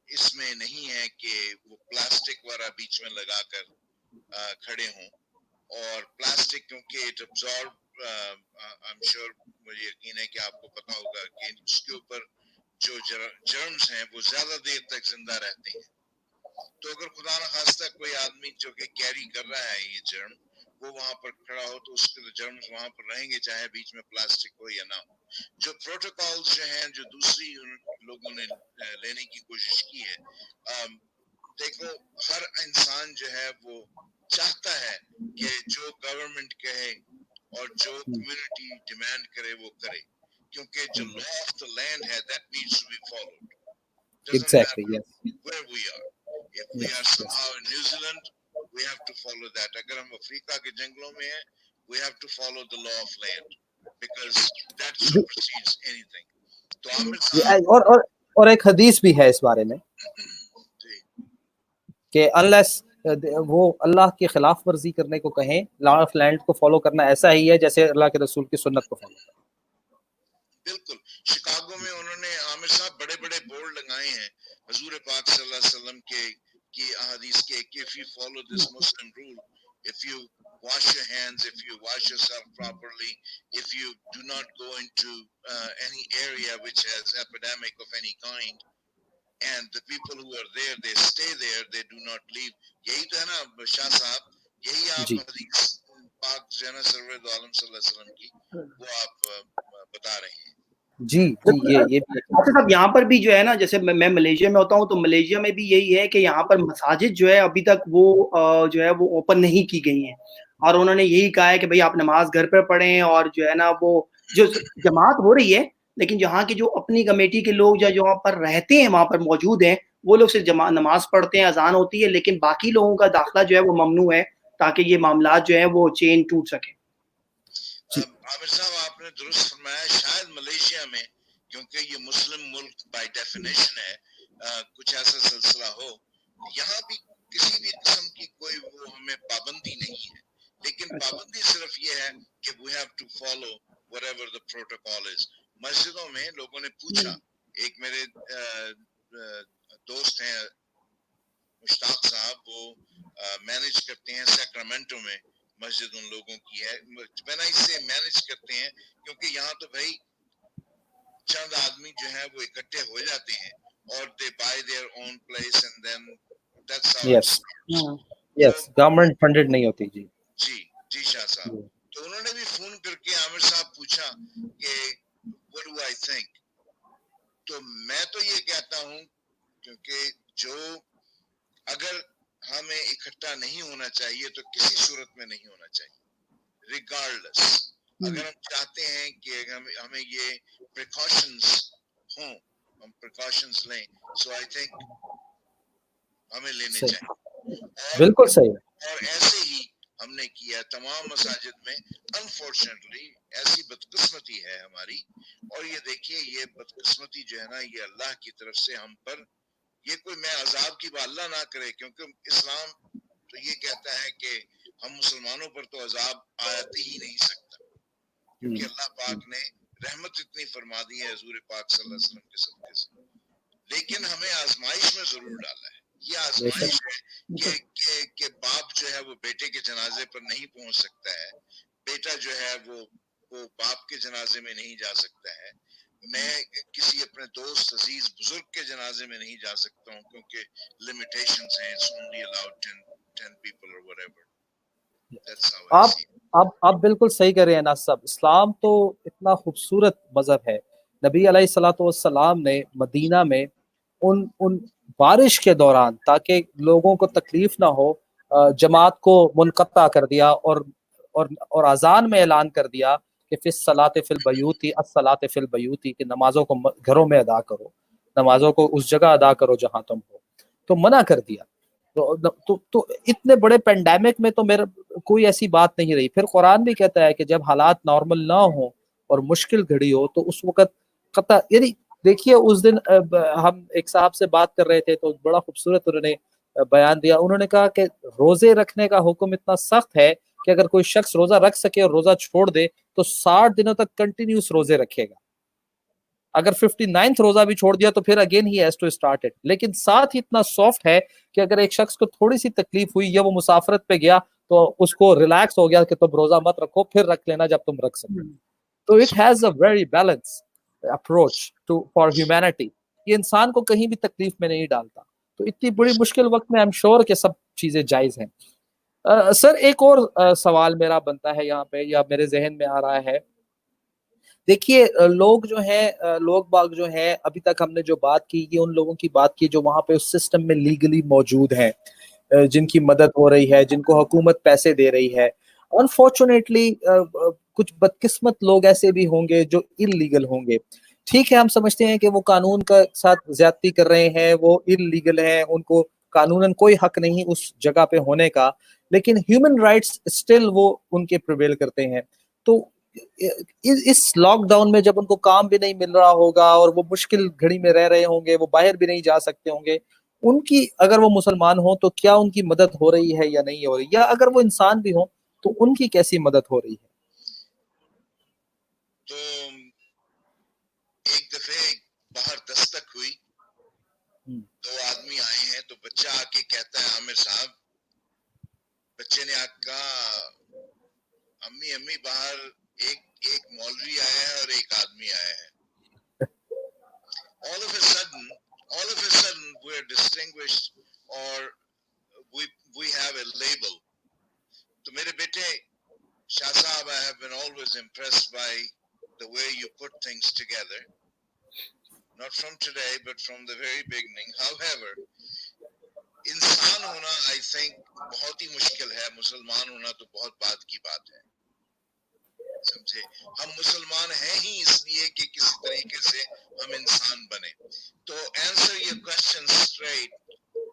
اس میں نہیں ہے کہ وہ پلاسٹک وغیرہ بیچ میں لگا کر کھڑے ہوں, اور پلاسٹک کیونکہ it absorb, I am sure, مجھے یقین ہے کہ آپ کو پتا ہوگا کہ اس کے اوپر جو جرمز ہیں وہ زیادہ دیر تک زندہ رہتے ہیں. تو اگر خدا نخواستہ کوئی آدمی جو کہ کیری کر رہا ہے یہ جرم, وہ وہاں پر کھڑا ہو تو اس کے جرمز وہاں پر رہیں گے, چاہے بیچ میں پلاسٹک ہو یا نہ ہو. جو پروٹوکالز جو ہیں جو دوسری لوگوں نے لینے کی کوشش کی ہے, دیکھو ہر انسان جو ہے وہ چاہتا ہے کہ جو گورنمنٹ کہے اور جو کمیونٹی ڈیمانڈ کرے وہ کرے, کیونکہ جو لا آف دا لینڈ ہے that needs to be followed. Doesn't Exactly, matter yes. where we are. If we are somehow in New Zealand, we have to follow that. اگر ہم افریقہ کے جنگلوں میں ہیں, we have to follow the law of land because that supersedes anything. تو عامر صاحب اور ایک حدیث بھی ہے اس بارے میں کہ unless وہ اللہ کی خلاف ورزی کرنے کو کہیں, لا آف لینڈ کو فالو کرنا ایسا ہی ہے جیسے اللہ کے رسول کی سنت کو فالو کرنا. بالکل. شکاگو میں انہوں نے عامر صاحب بڑے بڑے بورڈ لگائے ہیں حضور پاک صلی اللہ علیہ وسلم کی احادیث کے کہ if you follow this Muslim rule, if you wash your hands, if you wash yourself properly, if you do not go into any area which has epidemic of any kind, and the people who are there, they stay there, they do not leave. یہی تو ہے نا شاہ صاحب, یہی آپ حدیث پاک جو ہے نا سرور عالم صلی اللہ علیہ وسلم کی وہ آپ بتا رہے ہیں. جی یہ صاحب یہاں پر بھی جو ہے نا, جیسے میں ملیشیا میں ہوتا ہوں تو ملیشیا میں بھی یہی ہے کہ یہاں پر مساجد جو ہے ابھی تک وہ جو ہے وہ اوپن نہیں کی گئی ہیں, اور انہوں نے یہی کہا ہے کہ بھئی آپ نماز گھر پر پڑھیں, اور جو ہے نا وہ جو جماعت ہو رہی ہے لیکن جہاں کی جو اپنی کمیٹی کے لوگ جو وہاں پر رہتے ہیں وہاں پر موجود ہیں وہ لوگ صرف نماز پڑھتے ہیں, اذان ہوتی ہے, لیکن باقی لوگوں کا داخلہ جو ہے وہ ممنوع ہے. تاکہ یہ معاملات جو ہیں وہ چین ٹوٹ سکے. عامر صاحب آپ نے درست فرمایا. شاید ملیشیا میں کیونکہ یہ مسلم ملک بائی ڈیفینیشن ہے کچھ ایسا سلسلہ ہو. یہاں بھی کسی بھی قسم کی کوئی وہ ہمیں پابندی نہیں ہے, لیکن پابندی صرف یہ ہے کہ we have to follow whatever the protocol is. مسجدوں میں لوگوں نے پوچھا, ایک میرے دوست ہیں مشتاق صاحب, وہ مینج کرتے ہیں سیکرامنٹو میں مسجد ان لوگوں کی ہے. میں نے اس سے مینج کرتے ہیں کیونکہ یہاں تو بھائی چند آدمی جو ہیں وہ اکٹھے ہو جاتے ہیں اور they by their own place and then that's how yes yes, government funded نہیں ہوتی. جی جی شاہ صاحب. تو انہوں نے بھی فون کر کے عامر صاحب پوچھا کہ what do I think. تو میں تو یہ کہتا ہوں کیونکہ جو اگر ہمیں اکٹھا نہیں ہونا چاہیے تو کسی صورت میں نہیں ہونا چاہیے ریگارڈلس. اگر ہم چاہتے ہیں کہ ہمیں یہ پریکاشنز ہوں, ہم پریکاشنز لیں, سو آئی تھنک ہمیں لینے چاہیے. بالکل صحیح ہے. اور ایسے ہی ہم نے کیا تمام مساجد میں. انفارچونیٹلی ایسی بدقسمتی ہے ہماری, اور یہ دیکھیے یہ بدقسمتی جو ہے نا یہ اللہ کی طرف سے ہم پر, یہ کوئی میں عذاب کی بات اللہ نہ کرے, کیونکہ اسلام تو یہ کہتا ہے کہ ہم مسلمانوں پر تو عذاب آتی ہی نہیں سکتا, کیونکہ اللہ پاک نے رحمت اتنی فرما دی ہے حضور پاک صلی اللہ علیہ وسلم کے صدقے سے. لیکن ہمیں آزمائش میں ضرور ڈالا ہے. یہ آزمائش ہے کہ باپ جو ہے وہ بیٹے کے جنازے پر نہیں پہنچ سکتا ہے, بیٹا جو ہے وہ باپ کے جنازے میں نہیں جا سکتا ہے, میں کسی اپنے دوست عزیز بزرگ کے جنازے میں نہیں جا سکتا ہوں کیونکہ لمیٹیشنز ہیں, it's only allowed 10 people or whatever. That's how I see it. آپ بالکل صحیح کہہ رہے ہیں ناصر صاحب. اسلام تو اتنا خوبصورت مذہب ہے. نبی علیہ الصلوۃ والسلام نے مدینہ میں ان بارش کے دوران تاکہ لوگوں کو تکلیف نہ ہو جماعت کو منقطع کر دیا اور اذان میں اعلان کر دیا کہ فی الصلاۃ فی البیوت الصلاۃ فی البیوت, کہ نمازوں کو گھروں میں ادا کرو, نمازوں کو اس جگہ ادا کرو جہاں تم ہو. تو منع کر دیا. تو اتنے بڑے پینڈیمک میں تو میرا کوئی ایسی بات نہیں رہی. پھر قرآن بھی کہتا ہے کہ جب حالات نارمل نہ ہوں اور مشکل گھڑی ہو تو اس وقت قطع, یعنی دیکھیے اس دن ہم ایک صاحب سے بات کر رہے تھے تو بڑا خوبصورت انہوں نے بیان دیا. انہوں نے کہا کہ روزے رکھنے کا حکم اتنا سخت ہے کہ اگر کوئی شخص روزہ رکھ سکے اور روزہ چھوڑ دے تو 60 دنوں تک کنٹینیوس روزے رکھے گا. اگر 59th روزہ بھی چھوڑ دیا تو پھر again he has to start it. لیکن ساتھ ہی اتنا سافٹ ہے کہ اگر ایک شخص کو تھوڑی سی تکلیف ہوئی یا وہ مسافرت پہ گیا تو اس کو ریلیکس ہو گیا کہ تم روزہ مت رکھو, پھر رکھ لینا جب تم رکھ سکو. تو it has a very balance approach to for humanity. یہ انسان کو کہیں بھی تکلیف میں نہیں ڈالتا. تو اتنی بڑی مشکل وقت میں آئی ایم شیور کہ سب چیزیں جائز ہیں. سر ایک اور سوال میرا بنتا ہے یہاں پہ, یا میرے ذہن میں آ رہا ہے. دیکھیے لوگ جو ہیں لوگ باغ جو ہیں, ابھی تک ہم نے جو بات کی یہ ان لوگوں کی بات کی جو وہاں پہ اس سسٹم میں لیگلی موجود ہیں, جن کی مدد ہو رہی ہے, جن کو حکومت پیسے دے رہی ہے. انفارچونیٹلی کچھ بدقسمت لوگ ایسے بھی ہوں گے جو انلیگل ہوں گے. ٹھیک ہے, ہم سمجھتے ہیں کہ وہ قانون کا ساتھ زیادتی کر رہے ہیں, وہ انلیگل ہیں, ان کو قانوناً کوئی حق نہیں اس جگہ پہ ہونے کا, لیکن ہیومن رائٹس اسٹل وہ ان کے پریویل کرتے ہیں. تو اس لاک ڈاؤن میں جب ان کو کام بھی نہیں مل رہا ہوگا اور وہ مشکل گھڑی میں رہ رہے ہوں گے, وہ باہر بھی نہیں جا سکتے ہوں گے, ان کی اگر وہ مسلمان ہوں تو کیا ان کی مدد ہو رہی ہے یا نہیں ہو رہی, یا اگر وہ انسان بھی ہوں تو ان کی کیسی مدد ہو رہی ہے؟ تو ایک دفعہ باہر دستک ہوئی, 2 آدمی آئے ہیں, تو بچہ آ کے کہتا ہے عامر صاحب, بچے نے آ کہا امی باہر ایک مولوی آیا ہے اور ایک آدمی آیا ہے. all of a sudden we are distinguished or we have a label. تو میرے بیٹے شاہ صاحب, I have been always impressed by the way you put things together, not from today but from the very beginning. However, انسان ہونا I think بہت ہی مشکل ہے, مسلمان ہونا تو بہت بات کی بات ہے. سمجھے, ہم مسلمان ہیں ہی اس لیے کہ کسی طریقے سے ہم انسان بنے. تو answer your question straight,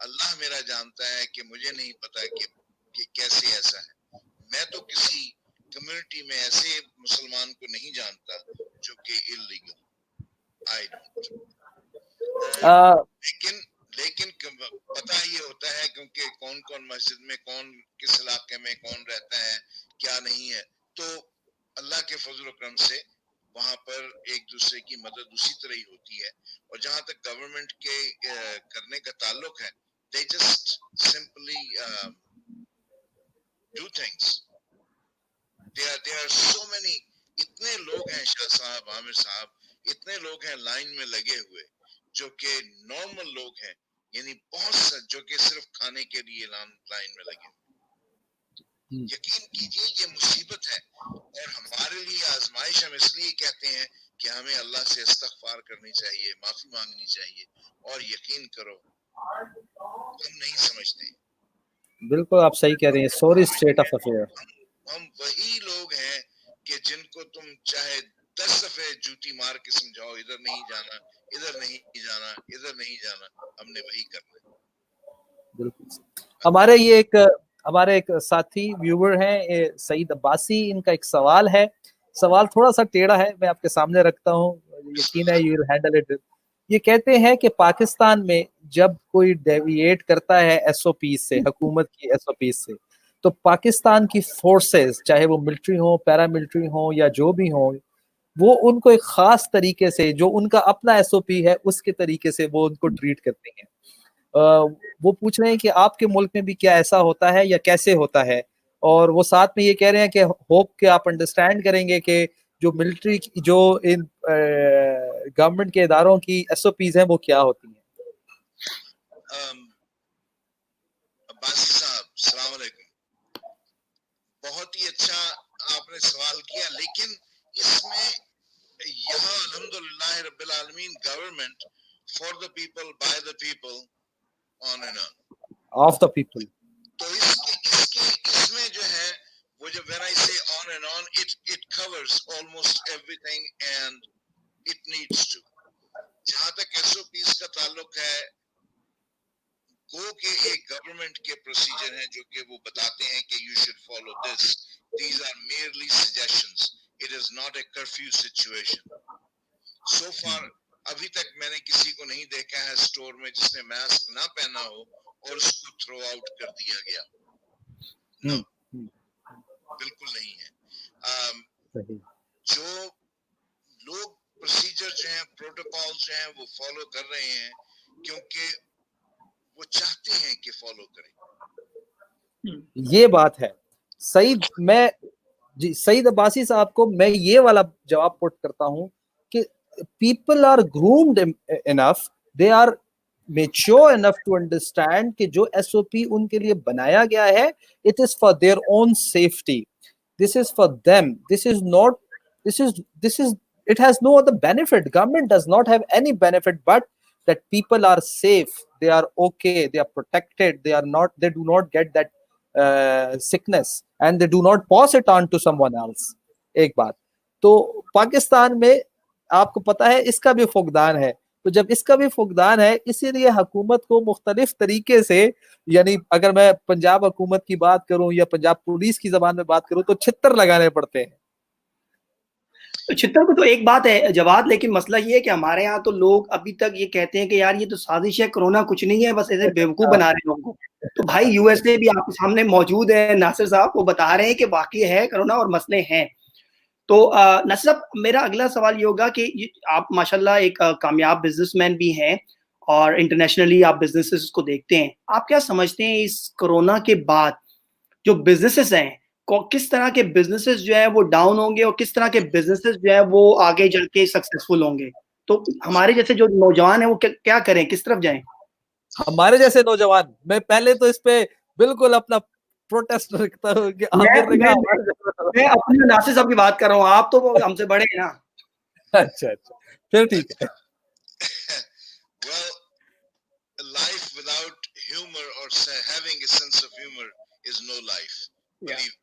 اللہ میرا جانتا ہے کہ مجھے نہیں پتا کہ کہ کیسے ایسا ہے. میں تو کسی کمیونٹی میں ایسے مسلمان کو نہیں جانتا جو کہ اللیگل. I don't. لیکن پتہ یہ ہوتا ہے کیونکہ کون کون مسجد میں, کون کس علاقے میں کون رہتا ہے, کیا نہیں ہے. تو اللہ کے فضل و کرم سے وہاں پر ایک دوسرے کی مدد اسی طرح ہی ہوتی ہے. اور جہاں تک گورنمنٹ کے کرنے کا تعلق ہے, they just simply do things. There are so many. اتنے لوگ ہیں شاہ صاحب, عامر صاحب, اتنے لوگ ہیں لائن میں لگے ہوئے جو کہ نارمل لوگ ہیں, یعنی بہت سے جو کہ صرف کھانے کے لیے لائن میں لگے ہوئے. یقین کیجئے یہ مصیبت ہے, اور ہمارے لیے آزمائش. ہم اس لیے کہتے ہیں کہ ہمیں اللہ سے استغفار کرنی چاہیے, معافی مانگنی چاہیے, اور یقین کرو ہم نہیں سمجھتے. بالکل آپ صحیح کہہ رہے ہیں. Sorry state of affair. ہم وہی لوگ ہیں کہ جن کو تم چاہے 10 دفعے جوتی مار کے سمجھاؤ, ادھر نہیں جانا, ادھر نہیں جانا, ادھر نہیں جانا, ہم نے وہی کرنا ہے. بالکل. ہمارے ایک ساتھی ویور ہیں سعید عباسی, ان کا ایک سوال ہے. سوال تھوڑا سا ٹیڑھا ہے, میں آپ کے سامنے رکھتا ہوں, یقین ہے یو ول ہینڈل اٹ. یہ کہتے ہیں کہ پاکستان میں جب کوئی ڈیویٹ کرتا ہے ایس او پی سے, حکومت کی ایس او پی سے, تو پاکستان کی فورسز, چاہے وہ ملٹری ہوں, پیرا ملٹری ہوں, یا جو بھی ہوں, وہ ان کو ایک خاص طریقے سے, جو ان کا اپنا ایس او پی ہے اس کے طریقے سے وہ ان کو ٹریٹ کرتے ہیں. وہ پوچھ رہے ہیں کہ آپ کے ملک میں بھی کیا ایسا ہوتا ہے یا کیسے ہوتا ہے, اور وہ ساتھ میں یہ کہہ رہے ہیں کہ ہوپ کہ آپ انڈرسٹینڈ کریں گے کہ جو ملٹری, جو ان گورنمنٹ کے اداروں کی ایس او پیز ہیں وہ کیا ہوتی ہیں. عباسی صاحب السلام علیکم. بہت ہی اچھا آپ نے سوال کیا, لیکن اس میں یہاں الحمدللہ رب العالمین government for the people, by the people, on and on, of the people. تو اس میں جو ہے وہ جو when I say on and on, it covers almost everything and it needs to. جہاں تک ایس او پیز کا تعلق ہے, گو کہ ایک گورنمنٹ کے پروسیجر ہیں جو کہ وہ بتاتے ہیں کہ you should follow this. These are merely suggestions. It is not a curfew situation. So far ابھی تک میں نے کسی کو نہیں دیکھا ہے اسٹور میں جس نے ماسک نہ پہنا ہو اور اس کو تھرو آؤٹ کر دیا گیا. No, بالکل نہیں ہے. جو لوگ پروسیجر جو ہیں, پروٹوکال جو ہیں وہ فالو کر رہے ہیں کیونکہ وہ چاہتے ہیں کہ فالو کریں. یہ بات ہے. سعید عباسی صاحب کو میں یہ والا جواب پٹ کرتا ہوں کہ people are groomed enough, they are mature enough to understand کہ جو ایس او پی ان کے لیے بنایا گیا ہے, it is for their own safety, this is for them, this is it has no other benefit. Government does not have any benefit but that people are safe, they are okay, they are protected, they do not get that sickness and they do not pass it on to someone else. ایک بات تو پاکستان میں آپ کو پتا ہے اس کا بھی فقدان ہے, تو جب اس کا بھی فقدان ہے اسی لیے حکومت کو مختلف طریقے سے, یعنی اگر میں پنجاب حکومت کی بات کروں یا پنجاب پولیس کی زبان میں بات کروں تو چھتر لگانے پڑتے ہیں. چھتر کو تو ایک بات ہے جواد, لیکن مسئلہ یہ ہے کہ ہمارے یہاں تو لوگ ابھی تک یہ کہتے ہیں کہ یار یہ تو سازش ہے, کرونا کچھ نہیں ہے, بس ایسے بیوقوف بنا رہے ہیں لوگوں کو. تو بھائی یو ایس اے بھی آپ کے سامنے موجود ہے, ناصر صاحب وہ بتا رہے ہیں کہ واقعی ہے کرونا اور مسئلے ہیں. تو ناصر صاحب میرا اگلا سوال یہ ہوگا کہ آپ ماشاءاللہ ایک کامیاب بزنس مین بھی ہیں اور انٹرنیشنلی آپ بزنسز کو دیکھتے ہیں, آپ کیا سمجھتے ہیں اس کرونا کے بعد جو بزنسز ہیں, کس طرح کے بزنسز جو ہیں وہ ڈاؤن ہوں گے اور کس طرح کے بزنسز جو ہیں وہ آگے چل کے سکسیسفل ہوں گے؟ تو ہمارے جیسے جو نوجوان ہیں وہ کیا کریں, کس طرف جائیں؟ ہمارے جیسے نوجوان, میں پہلے تو اس پہ بالکل اپنا پروٹیسٹ رکھتا ہوں کہ میں اپنے ناصر صاحب کی بات کر رہا ہوں, آپ تو ہم سے بڑے ہیں نا. اچھا پھر ٹھیک ہے. Well, life without humor or having a sense of humor is no life. Believe me.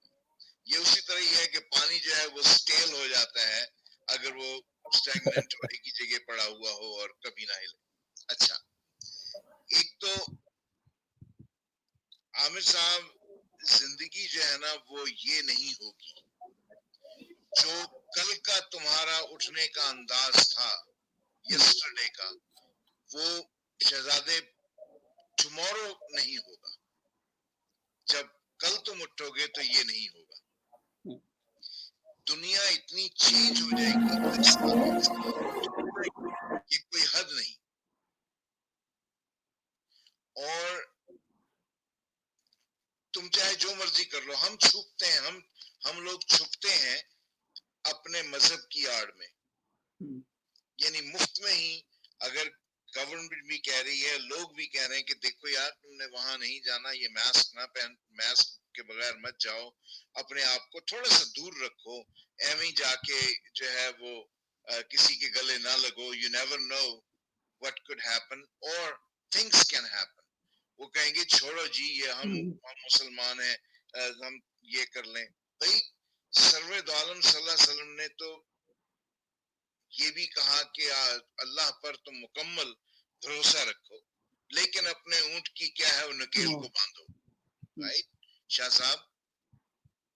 یہ اسی طرح ہی ہے کہ پانی جو ہے وہ سٹیل ہو جاتا ہے اگر وہ اسٹیگننٹ ایک ہی جگہ پڑا ہوا ہو اور کبھی نہ ہلے. اچھا, ایک تو عامر صاحب زندگی جو ہے نا وہ یہ نہیں ہوگی. جو کل کا تمہارا اٹھنے کا انداز تھا یسٹرڈے کا, وہ شہزادے ٹمورو نہیں ہوگا. جب کل تم اٹھو گے تو یہ نہیں ہوگا. دنیا اتنی چینج ہو جائے گی کہ کوئی حد نہیں. اور تم چاہے جو مرضی کر لو, ہم چھپتے ہیں, ہم لوگ چھپتے ہیں اپنے مذہب کی آڑ میں. یعنی مفت میں ہی اگر گورنمنٹ بھی کہہ رہی ہے, لوگ بھی کہہ رہے ہیں کہ دیکھو یار تم نے وہاں نہیں جانا, یہ ماسک نہ پہن, ماسک کے بغیر مت جاؤ, اپنے آپ کو تھوڑا سا دور رکھو, ایویں جا کے جو ہے وہ کسی کے گلے نہ لگو. You never know what could happen or things can happen. وہ کہیں گے چھوڑو جی یہ ہم مسلمان ہیں, ہم یہ کر لیں. بھائی سرور دو عالم صلی اللہ علیہ وسلم نے تو یہ بھی کہا کہ اللہ پر تم مکمل بھروسہ رکھو, لیکن اپنے اونٹ کی کیا ہے وہ نکیل کو باندھو. رائٹ شاہ صاحب,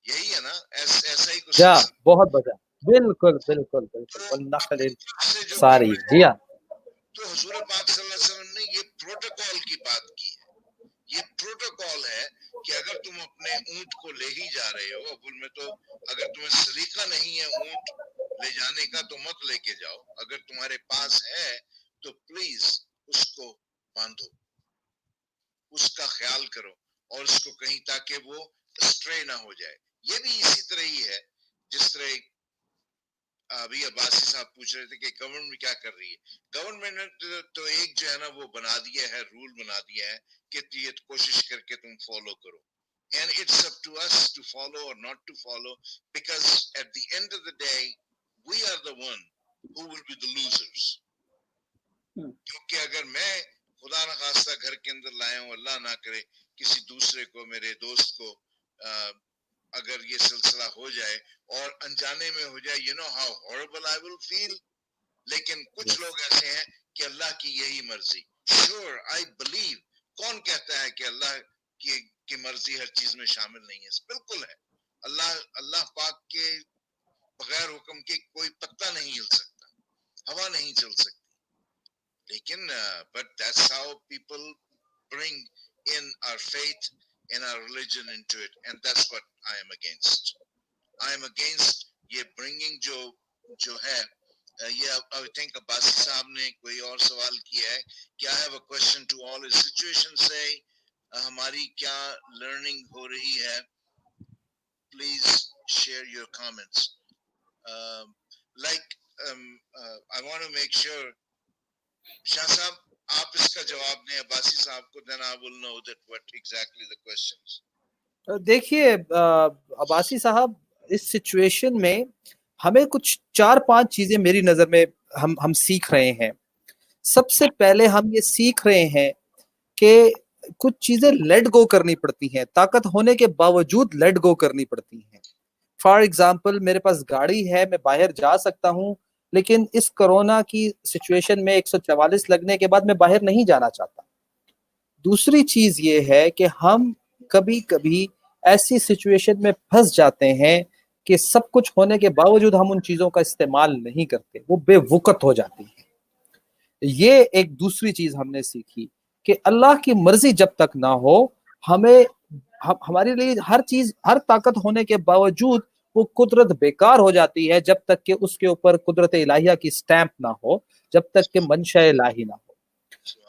یہی ہے نا, ایسا ہی کچھ. جا بہت بڑا, بالکل بالکل بالکل, والنخل ساری. جی ہاں, تو حضور پاک صلی اللہ علیہ وسلم نے یہ پروٹوکول کی بات کی ہے. یہ پروٹوکول ہے کہ اگر تم اپنے اونٹ کو لے ہی جا رہے ہو, اول میں تو اگر تمہیں سلیقہ نہیں ہے اونٹ لے جانے کا تو مت لے کے جاؤ. اگر تمہارے پاس ہے تو پلیز اس کو باندھو, اس کا خیال کرو, اور اس کو کہیں تاکہ وہ اسٹرے نہ ہو جائے. یہ بھی اسی طرح ہی ہے جس طرح ابھی عباسی صاحب پوچھ رہے تھے کہ گورنمنٹ کیا کر رہی ہے. گورنمنٹ نے تو ایک جو ہے نا وہ بنا دیا ہے, رول بنا دیا ہے کہ یہ کوشش کر کے تم فالو کرو. And it's up to us to follow or not to follow, because at the end of the day, we are the one who will be the losers. کیونکہ اگر میں خدا نخواستہ گھر کے اندر لائے ہوں, اللہ نہ کرے کسی دوسرے کو, میرے دوست کو اگر یہ سلسلہ ہو جائے اور انجانے میں ہو جائے, you know how horrible I will feel. لیکن کچھ لوگ ایسے ہیں کہ اللہ کی یہی مرضی. Sure, I believe. کون کہتا ہے کہ اللہ کی مرضی ہر چیز میں شامل نہیں ہے؟ بالکل ہے. اللہ پاک کے بغیر حکم کے کوئی پتا نہیں ہل سکتا, ہوا نہیں چل سکتی. لیکن but that's how people bring in our faith and our religion into it, and that's what I am against. I am against یہ bringing جو ہے یہ. I think عباسی صاحب نے کوئی اور سوال کیا ہے, کیا I have a question to all his situation say ہماری کیا لرننگ ہو رہی ہے. Please share your comments. I want to make sure شاہ صاحب آپ اس کا جواب دیں عباسی صاحب کو, then I will know that what exactly the questions. دیکھیے عباسی صاحب, اس سچویشن میں ہمیں کچھ 4-5 چیزیں میری نظر میں ہم سیکھ رہے ہیں. سب سے پہلے ہم یہ سیکھ رہے ہیں کہ کچھ چیزیں لیٹ گو کرنی پڑتی ہیں, طاقت ہونے کے باوجود لیٹ گو کرنی پڑتی ہیں. فار ایگزامپل میرے پاس گاڑی ہے, میں باہر جا سکتا ہوں, لیکن اس کرونا کی سچویشن میں 144 لگنے کے بعد میں باہر نہیں جانا چاہتا. دوسری چیز یہ ہے کہ ہم کبھی کبھی ایسی سچویشن میں پھنس جاتے ہیں کہ سب کچھ ہونے کے باوجود ہم ان چیزوں کا استعمال نہیں کرتے, وہ بے وقت ہو جاتی ہیں. یہ ایک دوسری چیز ہم نے سیکھی کہ اللہ کی مرضی جب تک نہ ہو, ہمارے لیے ہر چیز, ہر طاقت ہونے کے باوجود وہ قدرت بیکار ہو جاتی ہے جب تک کہ اس کے اوپر قدرت الہیہ کی سٹیمپ نہ ہو, جب تک کہ منشاء الہی نہ ہو.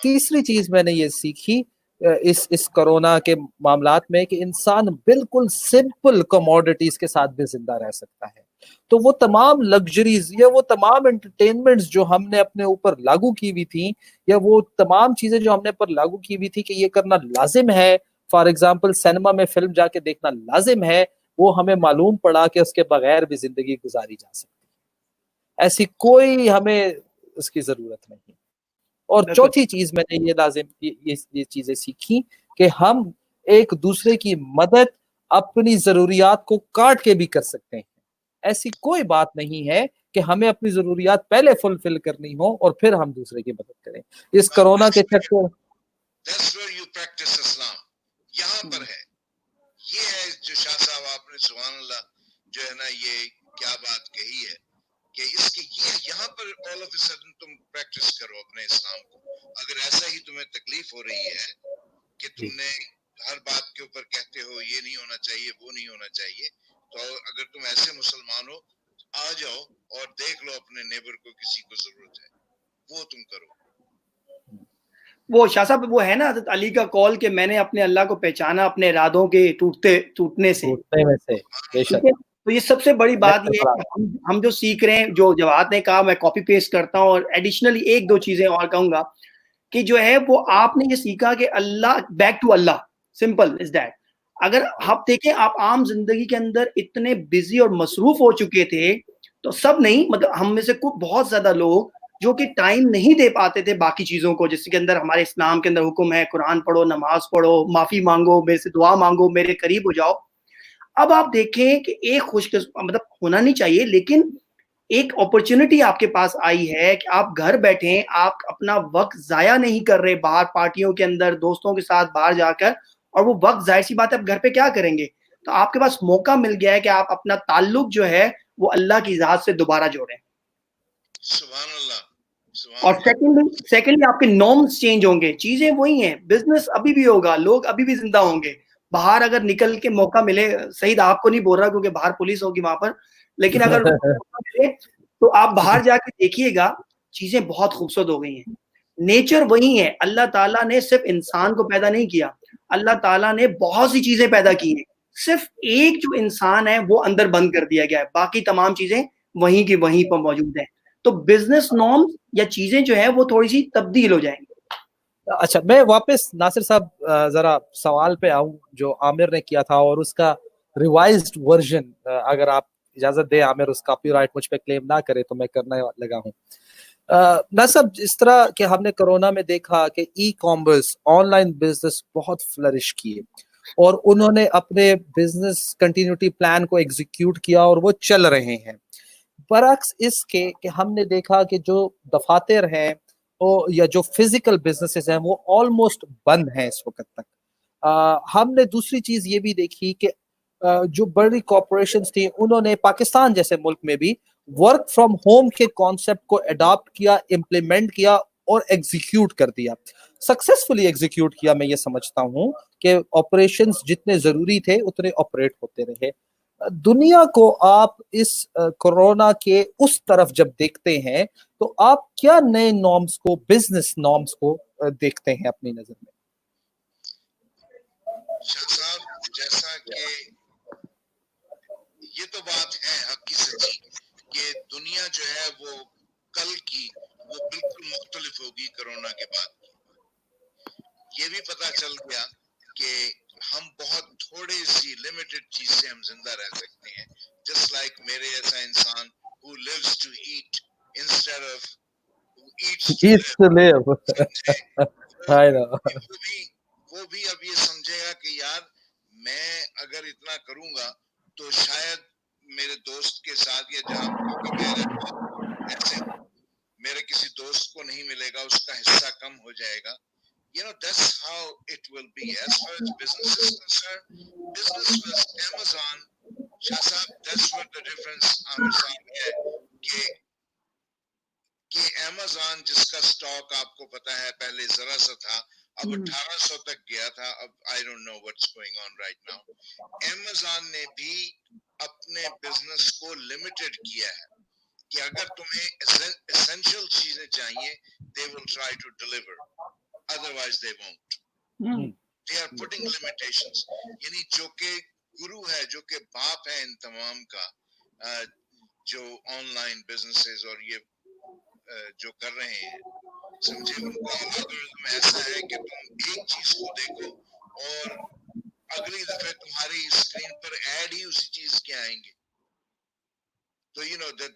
تیسری چیز میں نے یہ سیکھی اس کرونا کے معاملات میں کہ انسان بالکل سمپل کموڈٹیز کے ساتھ بھی زندہ رہ سکتا ہے. تو وہ تمام لگژریز یا وہ تمام انٹرٹینمنٹس جو ہم نے اپنے اوپر لاگو کی ہوئی تھیں, یا وہ تمام چیزیں جو ہم نے پر لاگو کی ہوئی تھی کہ یہ کرنا لازم ہے, فار ایگزامپل سینما میں فلم جا کے دیکھنا لازم ہے, وہ ہمیں معلوم پڑا کہ اس کے بغیر بھی زندگی گزاری جا سکتی ہے. ایسی کوئی ہمیں اس کی ضرورت نہیں. اور چوتھی چیز میں نے یہ چیزیں سیکھی کہ ہم ایک دوسرے کی مدد اپنی ضروریات کو کاٹ کے بھی کر سکتے ہیں. ایسی کوئی بات نہیں ہے کہ ہمیں اپنی ضروریات پہلے فلفل کرنی ہو اور پھر ہم دوسرے کی مدد کریں. اس کرونا کے چکر That's where you practice Islam. یہاں پر ہے, یہ ہے جو شاہ صاحب آپ نے سبحان اللہ جو ہے نا یہ کیا بات کہی ہے کہ اس کے یہ یہاں پر all of a sudden تم پریکٹس کرو اپنے اسلام کو. اگر ایسا ہی تمہیں تکلیف ہو رہی ہے کہ تم نے ہر بات کے اوپر کہتے ہو یہ نہیں ہونا چاہیے وہ نہیں ہونا چاہیے, تو اگر تم ایسے مسلمان ہو آ جاؤ اور دیکھ لو اپنے نیبر کو کسی کو ضرورت ہے وہ تم کرو. وہ شاہ صاحب وہ ہے نا حضرت علی کا قول کہ میں نے اپنے اللہ کو پہچانا اپنے ارادوں کے ٹوٹنے سے. میں سے بے ٹھیک شک ہے, تو یہ سب سے بڑی بات یہ ہے کہ ہم جو سیکھ رہے ہیں, جو جواد نے کہا میں کاپی پیسٹ کرتا ہوں, اور ایڈیشنلی ایک دو چیزیں اور کہوں گا کہ جو ہے وہ آپ نے یہ سیکھا کہ Allah back to Allah, simple is that. اگر آپ دیکھیں آپ عام زندگی کے اندر اتنے بزی اور مصروف ہو چکے تھے, تو سب نہیں مطلب ہم میں سے بہت زیادہ لوگ جو کہ ٹائم نہیں دے پاتے تھے باقی چیزوں کو, جس کے اندر ہمارے اسلام کے اندر حکم ہے قرآن پڑھو, نماز پڑھو, معافی مانگو, میرے سے دعا مانگو, میرے قریب ہو جاؤ. اب آپ دیکھیں کہ ایک مطلب ہونا نہیں چاہیے, لیکن ایک اپرچونٹی آپ کے پاس آئی ہے کہ آپ گھر بیٹھیں, آپ اپنا وقت ضائع نہیں کر رہے باہر پارٹیوں کے اندر دوستوں کے ساتھ باہر جا کر, اور وہ وقت ظاہر سی بات ہے آپ گھر پہ کیا کریں گے, تو آپ کے پاس موقع مل گیا ہے کہ آپ اپنا تعلق جو ہے وہ اللہ کی ذات سے دوبارہ جوڑیں. سبحان اللہ اور سیکنڈلی آپ کے نارمز چینج ہوں گے, چیزیں وہی ہیں, بزنس ابھی بھی ہوگا, لوگ ابھی بھی زندہ ہوں گے. باہر اگر نکل کے موقع ملے, سعید آپ کو نہیں بول رہا کیونکہ باہر پولیس ہوگی وہاں پر, لیکن اگر موقع ملے تو آپ باہر جا کے دیکھیے گا چیزیں بہت خوبصورت ہو گئی ہیں. نیچر وہی ہے, اللہ تعالیٰ نے صرف انسان کو پیدا نہیں کیا, اللہ تعالیٰ نے بہت سی چیزیں پیدا کی ہیں, صرف ایک جو انسان ہے وہ اندر بند کر دیا گیا ہے, باقی تمام چیزیں وہیں کی وہیں پر موجود ہیں. تو بزنس نارمز یا چیزیں جو ہے وہ تھوڑی سی تبدیل ہو جائیں گی. اچھا, میں واپس ناصر صاحب ذرا سوال پہ آؤں جو عامر نے کیا تھا, اور اس کا ریوائزڈ ورژن اگر آپ اجازت دیں عامر, اس کاپی رائٹ مجھ پہ کلیم نہ کرے تو میں کرنا لگا ہوں. نصب اس طرح کہ ہم نے کرونا میں دیکھا کہ e commerce on line business بہت فلرش کیے, اور انہوں نے اپنے بزنس کنٹینیوٹی پلان کو ایگزیکیوٹ کیا اور وہ چل رہے ہیں. برعکس اس کے کہ ہم نے دیکھا کہ جو دفاتر ہیں یا جو فزیکل بزنسز ہیں وہ آلموسٹ بند ہیں اس وقت تک. ہم نے دوسری چیز یہ بھی دیکھی کہ جو بڑی کارپوریشنز تھیں انہوں نے پاکستان جیسے ملک میں بھی ورک فرام ہوم کے کانسیپٹ کو اڈاپٹ کیا, امپلیمنٹ کیا اور ایگزیکیوٹ کر دیا, سکسیسفلی ایگزیکیوٹ کیا. میں یہ سمجھتا ہوں کہ آپریشنز جتنے ضروری تھے اتنے آپریٹ ہوتے رہے. دنیا کو آپ اس کورونا کے اس طرف جب دیکھتے ہیں تو آپ کیا نئے نارمز کو, بزنس نارمز کو دیکھتے ہیں اپنی نظر میں؟ شاہ صاحب جیسا کہ یہ تو بات ہے حق کی سچی کہ دنیا جو ہے وہ کل کی وہ بالکل مختلف ہوگی کرونا کے بعد. یہ بھی پتا چل گیا کہ ہم بہت تھوڑی سی لمیٹڈ چیز سے ہم زندہ رہ سکتے ہیں, جسٹ لائک میرے ایسا انسان who lives to eat instead of who eats to live. وہ بھی اب یہ سمجھے گا کہ یار میں اگر اتنا کروں گا تو شاید میرے دوست کے ساتھ یا جہاں میں رہتا ہوں ایسے میرے کسی دوست کو نہیں ملے گا, اس کا حصہ کم ہو جائے گا. That's how it will be. As far as business is concerned, business was Amazon. Shah Sahab, that's what the difference Amir Sahab hai کہ Amazon جس کا سٹاک آپ کو پتا ہے پہلے ذرا سا تھا, اب 1800 تک گیا تھا. اب I don't know what's going on right now. Amazon نے بھی اپنے بزنس کو لمیٹڈ کیا ہے کہ اگر تمہیں essential چیزیں چاہیے they will try to deliver. Otherwise they won't. They are putting limitations. یعنی جو کہ گرو ہے, جو کہ باپ ہے ان تمام کا, جو آن لائن بزنسز اور یہ جو کر رہے ہیں, سمجھے ان کا الگورتھم ایسا ہے کہ تم ایک چیز کو دیکھو اور اگلی دفعہ تمہاری اسکرین پر ایڈ ہی اسی چیز کے آئیں گے. تو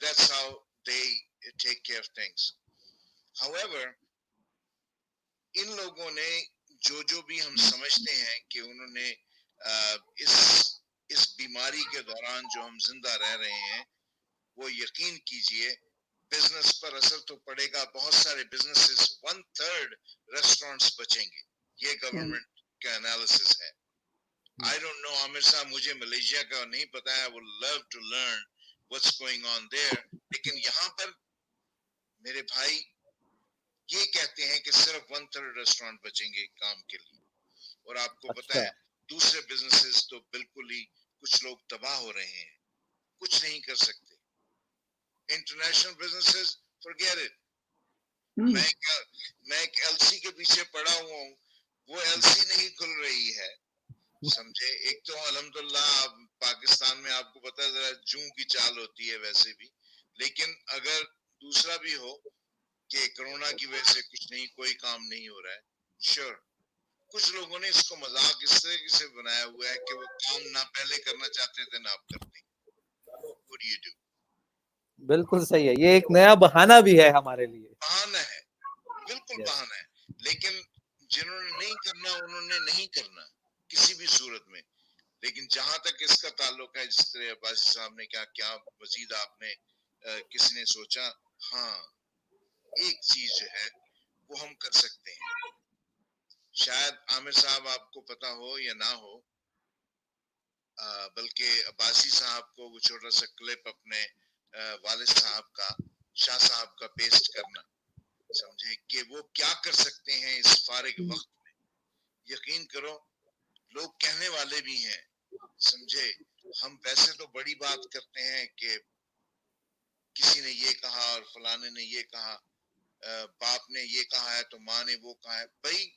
that's how they take care of things. However, ان لوگوں نے جو بھی ہم سمجھتے ہیں کہ انہوں نے اس بیماری کے دوران جو ہم زندہ رہ رہے ہیں, وہ یقین کیجئے بزنس پر اثر تو پڑے گا. بہت سارے بزنسز 1/3 ریسٹورینٹس بچیں گے, یہ گورنمنٹ کا انالیسس ہے. I don't know, Amir صاحب مجھے ملیشیا کا نہیں پتا ہے, I would love to learn what's going on there. لیکن یہاں پر میرے بھائی یہ کہتے ہیں کہ صرف 1/3 ریسٹورینٹ بچیں گے کام کے لیے, اور آپ کو پتا ہے دوسرے بزنسز تو بالکل ہی کچھ لوگ تباہ ہو رہے ہیں, کچھ نہیں کر سکتے. International businesses forget it. میں ایک ایل سی کے پیچھے پڑا ہوا ہوں, وہ ایل سی نہیں کھل رہی ہے, سمجھے. ایک تو الحمدللہ آپ پاکستان میں آپ کو پتا ہے ذرا جوں کی چال ہوتی ہے ویسے بھی, لیکن اگر دوسرا بھی ہو کہ کرونا کی وجہ سے کچھ نہیں, کوئی کام نہیں ہو رہا ہے, شور کچھ لوگوں نے اس کو مذاق اس طریقے سے بنایا ہوا ہے کہ وہ کام نہ پہلے کرنا چاہتے تھے نہ آپ کرتے ہیں. What do you do? بالکل صحیح ہے, یہ ایک نیا بہانہ بھی ہے ہمارے لیے. بہانہ ہے, بالکل بہانہ ہے. لیکن جنہوں نے نہیں کرنا انہوں نے نہیں کرنا کسی بھی صورت میں. لیکن جہاں تک اس کا تعلق ہے, جس طرح عباسی صاحب نے کیا مزید آپ نے کسی نے سوچا, ہاں ایک چیز جو ہے وہ ہم کر سکتے ہیں. شاید عامر صاحب آپ کو پتا ہو یا نہ ہو, بلکہ عباسی صاحب کو وہ چھوٹا سا کلپ اپنے والد صاحب کا, شاہ صاحب کا پیسٹ کرنا, سمجھے کہ وہ کیا کر سکتے ہیں اس فارغ وقت میں. یقین کرو لوگ کہنے والے بھی ہیں, سمجھے. ہم ویسے تو بڑی بات کرتے ہیں کہ کسی نے یہ کہا اور فلانے نے یہ کہا, باپ نے یہ کہا ہے تو ماں نے وہ کہا ہے. بھائی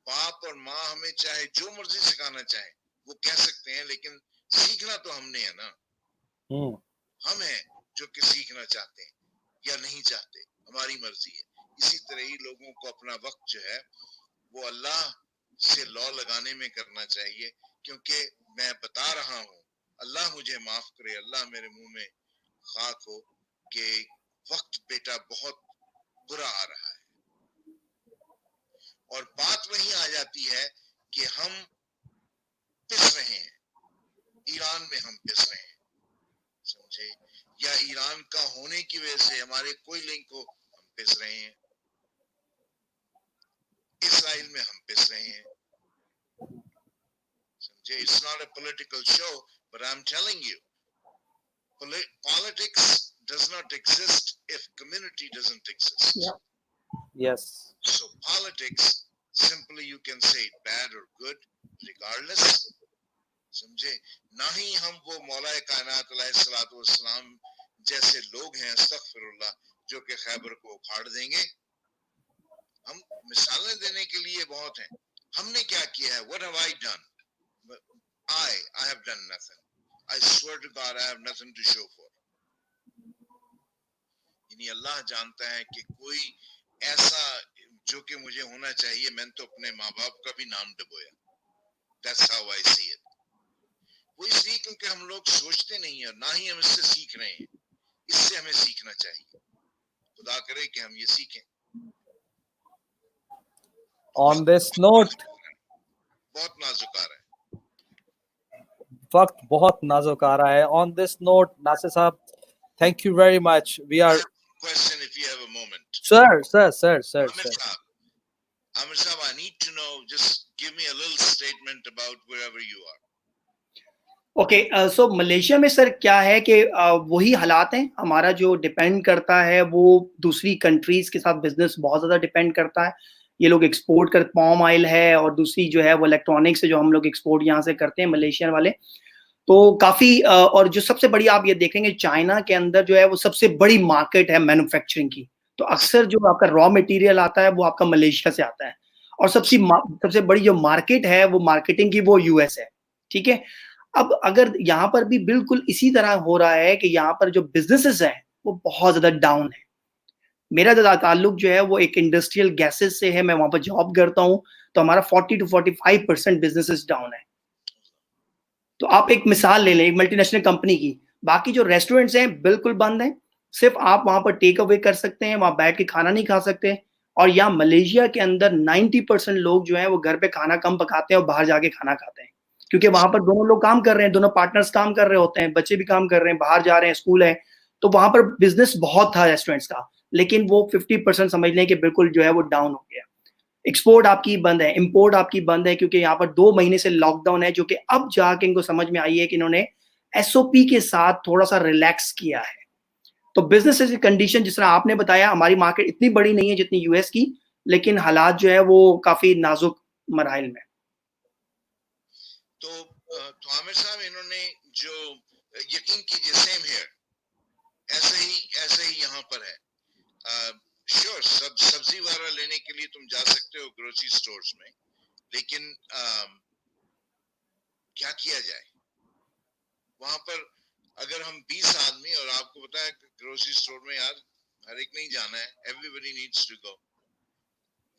باپ اور ماں ہمیں چاہے جو مرضی سکھانا چاہے وہ کہہ سکتے ہیں, لیکن سیکھنا تو ہم نے ہے نا. ہم ہیں جو کہ سیکھنا چاہتے ہیں یا نہیں چاہتے, ہماری مرضی ہے. اسی طرح ہی لوگوں کو اپنا وقت جو ہے وہ اللہ سے لا لگانے میں کرنا چاہیے, کیونکہ میں بتا رہا ہوں, اللہ مجھے معاف کرے, اللہ میرے منہ میں خاک ہو, کہ وقت بیٹا بہت برا آ رہا ہے. اور بات وہیں آ جاتی ہے کہ ہم پس رہے ہیں, ایران میں ہم پس رہے ہیں, سمجھے, یا ایران کا ہونے کی وجہ سے ہمارے کوئی لنک ہو ہم پس رہے ہیں, اسرائیل میں ہم پس رہے ہیں, سمجھے. It's not a political show, but I'm telling you, politics does not exist if community doesn't exist. Yeah. Yes. So politics, simply you can say bad or good, regardless. سمجھے. نہ ہی ہم وہ مولا کائنات علیہ الصلوۃ والسلام جیسے لوگ ہیں, استغفر اللہ, جو کہ خیبر کو اکھاڑ دیں گے. ہم مثالیں دینے کے لیے بہت ہیں. ہم نے کیا کیا ہے, what have I done? I have done nothing. I swear to God I have nothing to show for. یعنی اللہ جانتا ہے کہ کوئی ایسا جو کہ مجھے ہونا چاہیے, میں نے تو اپنے ماں باپ کا بھی نام ڈبویا. That's how I see it. وہ اس لیے کیونکہ ہم لوگ سوچتے نہیں ہیں, نہ ہی ہم اس سے سیکھ رہے ہیں. اس سے ہمیں سیکھنا چاہیے. خدا کرے کہ ہم یہ سیکھیں. On this note, بہت نازک آ رہا ہے. وقت بہت نازک آ رہا ہے. On this note, ناصر صاحب, thank you very much. We I are have one question if you have a moment. sir. Amir Sahab, I need to know, just give me a little statement about wherever you are. Okay, so Malaysia میں sir کیا ہے کہ وہی حالات ہیں. ہمارا جو depend کرتا ہے وہ دوسری کنٹریز کے ساتھ بزنس بہت زیادہ ڈپینڈ کرتا ہے. یہ لوگ ایکسپورٹ کر, پام آئل ہے, اور دوسری جو ہے وہ الیکٹرانکس ہے جو ہم لوگ ایکسپورٹ یہاں سے کرتے ہیں ملیشین والے. تو کافی, اور جو سب سے بڑی آپ یہ دیکھیں گے چائنا کے اندر جو ہے وہ سب سے بڑی مارکیٹ ہے مینوفیکچرنگ کی. تو اکثر جو آپ کا را مٹیریل آتا ہے وہ آپ کا ملیشیا سے آتا ہے, اور سب سے بڑی جو مارکیٹ ہے وہ مارکیٹنگ کی وہ یو ایس ہے. ٹھیک ہے. اب اگر یہاں پر بھی بالکل اسی طرح ہو رہا ہے کہ یہاں پر جو بزنسز ہیں وہ بہت زیادہ ڈاؤن ہے. میرا زیادہ تعلق جو ہے وہ ایک انڈسٹریل گیسز سے ہے, میں وہاں پر جاب کرتا ہوں, تو ہمارا 40 to 45% بزنسز ڈاؤن ہے. تو آپ ایک مثال لے لیں ایک ملٹی نیشنل کمپنی کی, باقی جو ریسٹورینٹس ہیں بالکل بند ہیں, صرف آپ وہاں پر ٹیک اوے کر سکتے ہیں, وہاں بیٹھ کے کھانا نہیں کھا سکتے. اور یہاں ملیشیا کے اندر 90% لوگ جو ہیں وہ گھر پہ کھانا کم پکاتے ہیں اور باہر جا کے کھانا کھاتے ہیں, کیونکہ وہاں پر دونوں لوگ کام کر رہے ہیں, دونوں پارٹنرز کام کر رہے ہوتے ہیں, بچے بھی کام کر رہے ہیں, باہر جا رہے ہیں, اسکول ہے. تو وہاں پر بزنس بہت تھا ریسٹورینٹس کا, لیکن وہ 50% سمجھ لیں کہ بالکل جو ہے وہ ڈاؤن ہو گیا. ایکسپورٹ آپ کی بند ہے, امپورٹ آپ کی بند ہے, کیونکہ یہاں پر 2 مہینے سے لاک ڈاؤن ہے, جو کہ اب جا کے ان کو سمجھ میں آئی ہے کہ انہوں نے ایس او پی کے ساتھ تھوڑا سا ریلیکس کیا ہے. تو بزنس کی کنڈیشن جس طرح آپ نے بتایا, ہماری مارکیٹ اتنی بڑی نہیں ہے جتنی یو ایس کی, لیکن حالات جو ہے وہ کافی نازک مراحل میں. تو عامر صاحب, انہوں نے جو یقین کیجیے سیم ہیئر, ایسے ہی یہاں پر ہے. شیور سبزی وغیرہ لینے کے لیے تم جا سکتے ہو گروسری سٹورز میں, لیکن کیا کیا جائے وہاں پر. اگر ہم 20 آدمی, اور آپ کو پتا ہے کہ گروسری سٹور میں یار ہر ایک نہیں جانا ہے, everybody needs to go.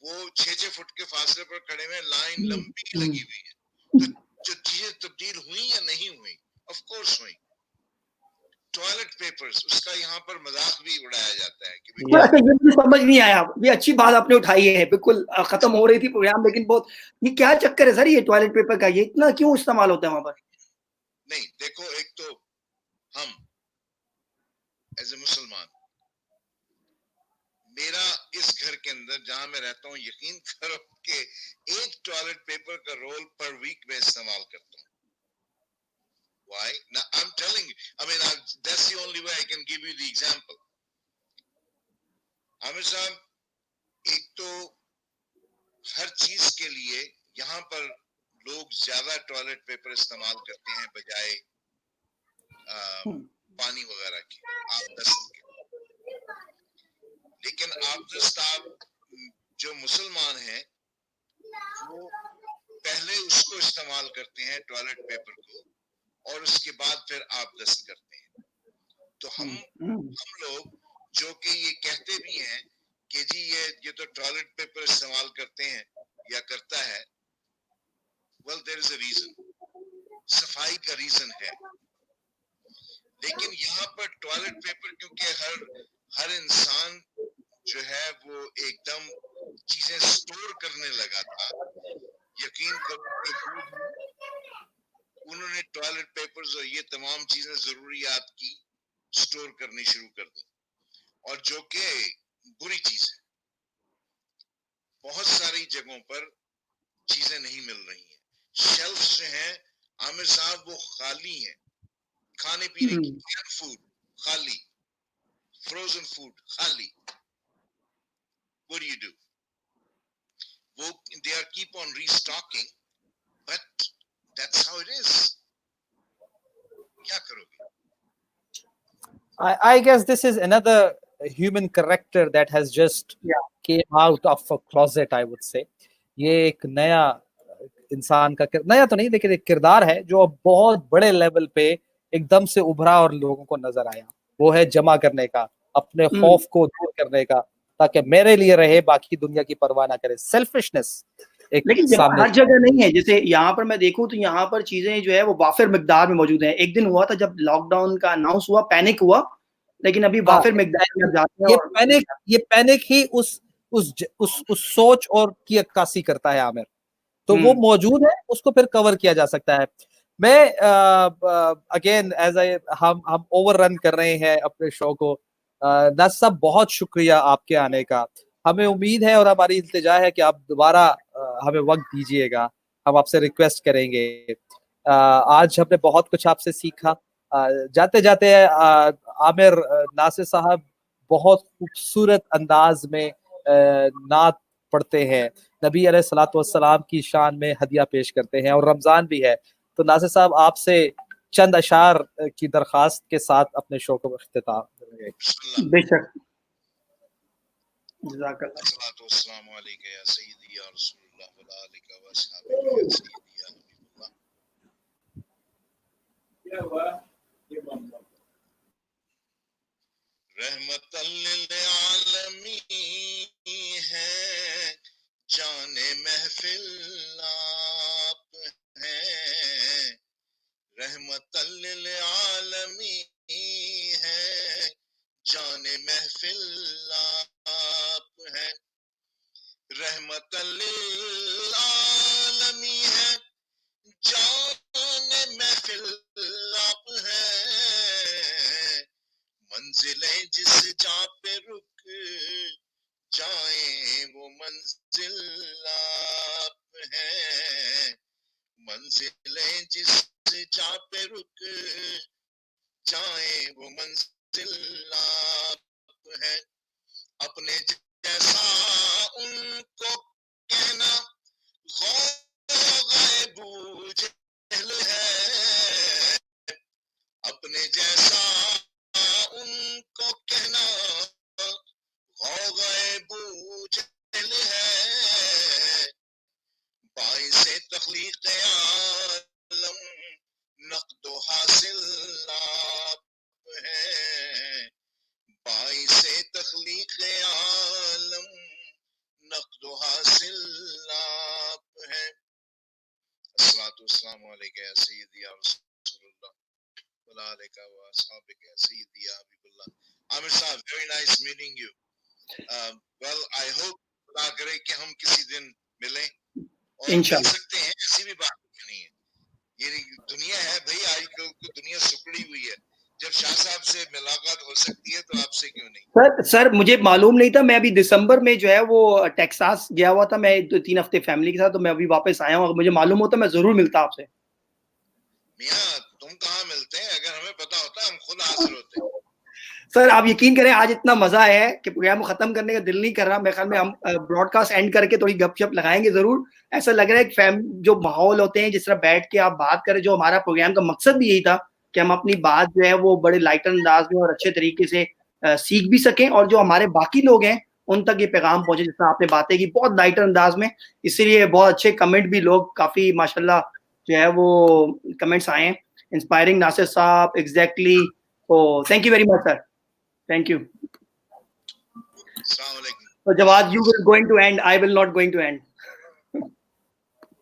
وہ 6 فٹ کے فاصلے پر کھڑے ہوئے, لائن لمبی لگی ہوئی ہے. تو جو چیزیں تبدیل ہوئی یا نہیں ہوئی, آف کورس ہوئی. ٹوائلٹ پیپرز, اس کا یہاں پر مذاق بھی اڑایا جاتا ہے کہ یہ سمجھ نہیں آیا. یہ اچھی بات آپ نے اٹھائی ہے, بالکل ختم ہو رہی تھی پروگرام, لیکن بہت یہ کیا چکر ہے سر یہ ٹوائلٹ پیپر کا, یہ اتنا کیوں استعمال ہوتا ہے وہاں پر؟ نہیں دیکھو, ایک تو ہم ایز اے مسلمان, میرا اس گھر کے اندر جہاں میں رہتا ہوں, یقین کرو کہ ایک ٹوائلٹ پیپر کا رول پر ویک میں استعمال کرتا ہوں. Why? Now, I'm telling you, I mean, that's the only way I can give you the example. عامر صاحب, ایک تو ہر چیز کے لیے یہاں پر لوگ زیادہ ٹوائلٹ پیپر استعمال کرتے ہیں بجائے پانی وغیرہ کے, آب دست کے. لیکن آب دست آپ جو مسلمان ہیں وہ پہلے اس کو استعمال کرتے ہیں ٹوائلٹ پیپر کو, اور اس کے بعد پھر آب دست کرتے ہیں. تو ہم لوگ جو کہ یہ کہتے بھی ہیں کہ جی یہ تو ٹوائلٹ پیپر استعمال کرتے ہیں یا کرتا ہے, well there is a reason, صفائی کا ریزن ہے. لیکن یہاں پر ٹوائلٹ پیپر کیونکہ ہر انسان جو ہے وہ ایک دم چیزیں سٹور کرنے لگا تھا, یقین کرو کہ انہوں نے ٹوائلٹ پیپرز اور یہ تمام چیزیں ضروریات کی سٹور کرنی شروع کر دی, اور جو کہ بری چیز ہے. بہت ساری جگہوں پر چیزیں نہیں مل رہی ہیں, شیلفز جو ہیں عامر صاحب وہ خالی ہیں, کھانے پینے کی فوڈ خالی, فروزن فوڈ خالی. What do you do? They are keep on restocking, but that's how it is. کیا کرو گے؟ I guess this is another human character that has just came out of a closet, I would say. یہ ایک نیا انسان کا, نیا تو نہیں لیکن ایک کردار ہے جو بہت بڑے لیول پہ ایک دم سے ابھرا اور لوگوں کو نظر آیا. وہ ہے جمع کرنے کا, اپنے خوف کو دور کرنے کا, تاکہ میرے لیے رہے, باقی دنیا کی پرواہ نہ کرے. سیلفشنس لیکن ہر جگہ نہیں ہے. جیسے یہاں پر میں دیکھوں تو یہاں پر چیزیں جو ہے وہ وافر مقدار میں موجود ہیں. ایک دن ہوا تھا جب لاک ڈاؤن کا اناؤنس ہوا, پینک ہوا, لیکن ابھی وافر مقدار میں جاتے ہیں. یہ پینک ہی اس سوچ اور کی عکاسی کرتا ہے عامر. تو وہ موجود ہے, اس کو پھر کور کیا جا سکتا ہے. میں اگین ایز اے ہم اوور رن کر رہے ہیں اپنے شو کو. ناصر صاحب بہت شکریہ آپ کے آنے کا. ہمیں امید ہے اور ہماری التجا ہے کہ آپ دوبارہ ہمیں وقت دیجیے گا, ہم آپ سے ریکویسٹ کریں گے. آج ہم نے بہت کچھ آپ سے سیکھا. جاتے جاتے عامر, ناصر صاحب بہت خوبصورت انداز میں نعت پڑھتے ہیں, نبی علیہ الصلوۃ والسلام کی شان میں ہدیہ پیش کرتے ہیں, اور رمضان بھی ہے. تو ناصر صاحب آپ سے چند اشعار کی درخواست کے ساتھ اپنے شو کو اختتام کریں گے. بے شک. جزاک اللہ. الصلاۃ والسلام علیک یا سیدی یا رسول اللہ وعلی آلک و اصحابہ یا سیدی یا حبیب اللہ. رحمت للعالمین ہے, جان محفل آپ ہیں. رحمت للعالمین ہے, جان محفل آپ ہیں. رحمت للعالمین ہے, جان محفل آپ ہیں. منزلیں جس جا پہ رک جائیں وہ منزل آپ ہیں، منزلیں جس جا پہ رک جائیں وہ منزل آپ ہیں، اپنے جیسا ان کو کہنا غوغائے بوجھل ہے، اپنے جیسا ان کو کہنا غوغائے بوجھل ہے، باعث تخلیق عالم نقد و حاصل آپ ہیں، باعث تخلیق عالم نقد و حاصل آپ ہیں. الصلاۃ والسلام علیکہ یا سیدی یا رسول اللہ وعلی آلک و اصحابک یا سیدی یا حبیب اللہ. عامر صاحب, very nice meeting you. Well, I hope خدا کرے کہ ہم کسی دن ملیں اور مل انشاءاللہ. سکتے ہیں, ایسی بھی بات نہیں ہے. یہ دنیا ہے بھائی, آج کل کی دنیا سکڑی ہوئی ہے. جب شاہ صاحب سے ملاقات ہو سکتی ہے تو آپ سے کیوں نہیں. سر مجھے معلوم نہیں تھا, میں ابھی دسمبر میں جو ہے وہ ٹیکساس گیا ہوا تھا, میں 3 ہفتے فیملی کے ساتھ, تو میں ابھی واپس آیا ہوں. اگر مجھے معلوم ہوتا میں ضرور ملتا آپ سے. میاں تم کہاں ملتے ہیں, اگر ہمیں پتا ہوتا ہم خود حاضر ہوتے. سر آپ یقین کریں آج اتنا مزہ ہے کہ پروگرام کو ختم کرنے کا دل نہیں کر رہا. میرے خیال میں ہم براڈ کاسٹ اینڈ کر کے تھوڑی گپ شپ لگائیں گے ضرور. ایسا لگ رہا ہے کہ جو ماحول ہوتے ہیں جس طرح بیٹھ کے آپ بات کریں, جو ہمارا پروگرام کا مقصد بھی یہی تھا کہ ہم اپنی بات جو ہے وہ بڑے لائٹ انداز میں اور اچھے طریقے سے سیکھ بھی سکیں, اور جو ہمارے باقی لوگ ہیں ان تک یہ پیغام پہنچے جس طرح آپ نے باتیں کی بہت لائٹر انداز میں. اسی لیے بہت اچھے کمنٹ بھی لوگ کافی ماشاءاللہ جو ہے وہ کمنٹس آئے ہیں. انسپائرنگ ناصر صاحب, exactly. Thank you very much sir, thank you. السلام علیکم. So Jawad, you will going to end, I will not going to end.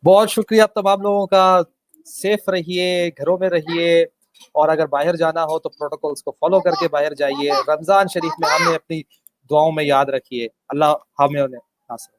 بہت شکریہ آپ تمام لوگوں کا. سیف رہیے, گھروں میں رہیے, اور اگر باہر جانا ہو تو پروٹوکولز کو فالو کر کے باہر جائیے. رمضان شریف میں ہم نے اپنی دعاؤں میں یاد رکھیے. اللہ ہمیں ناصر.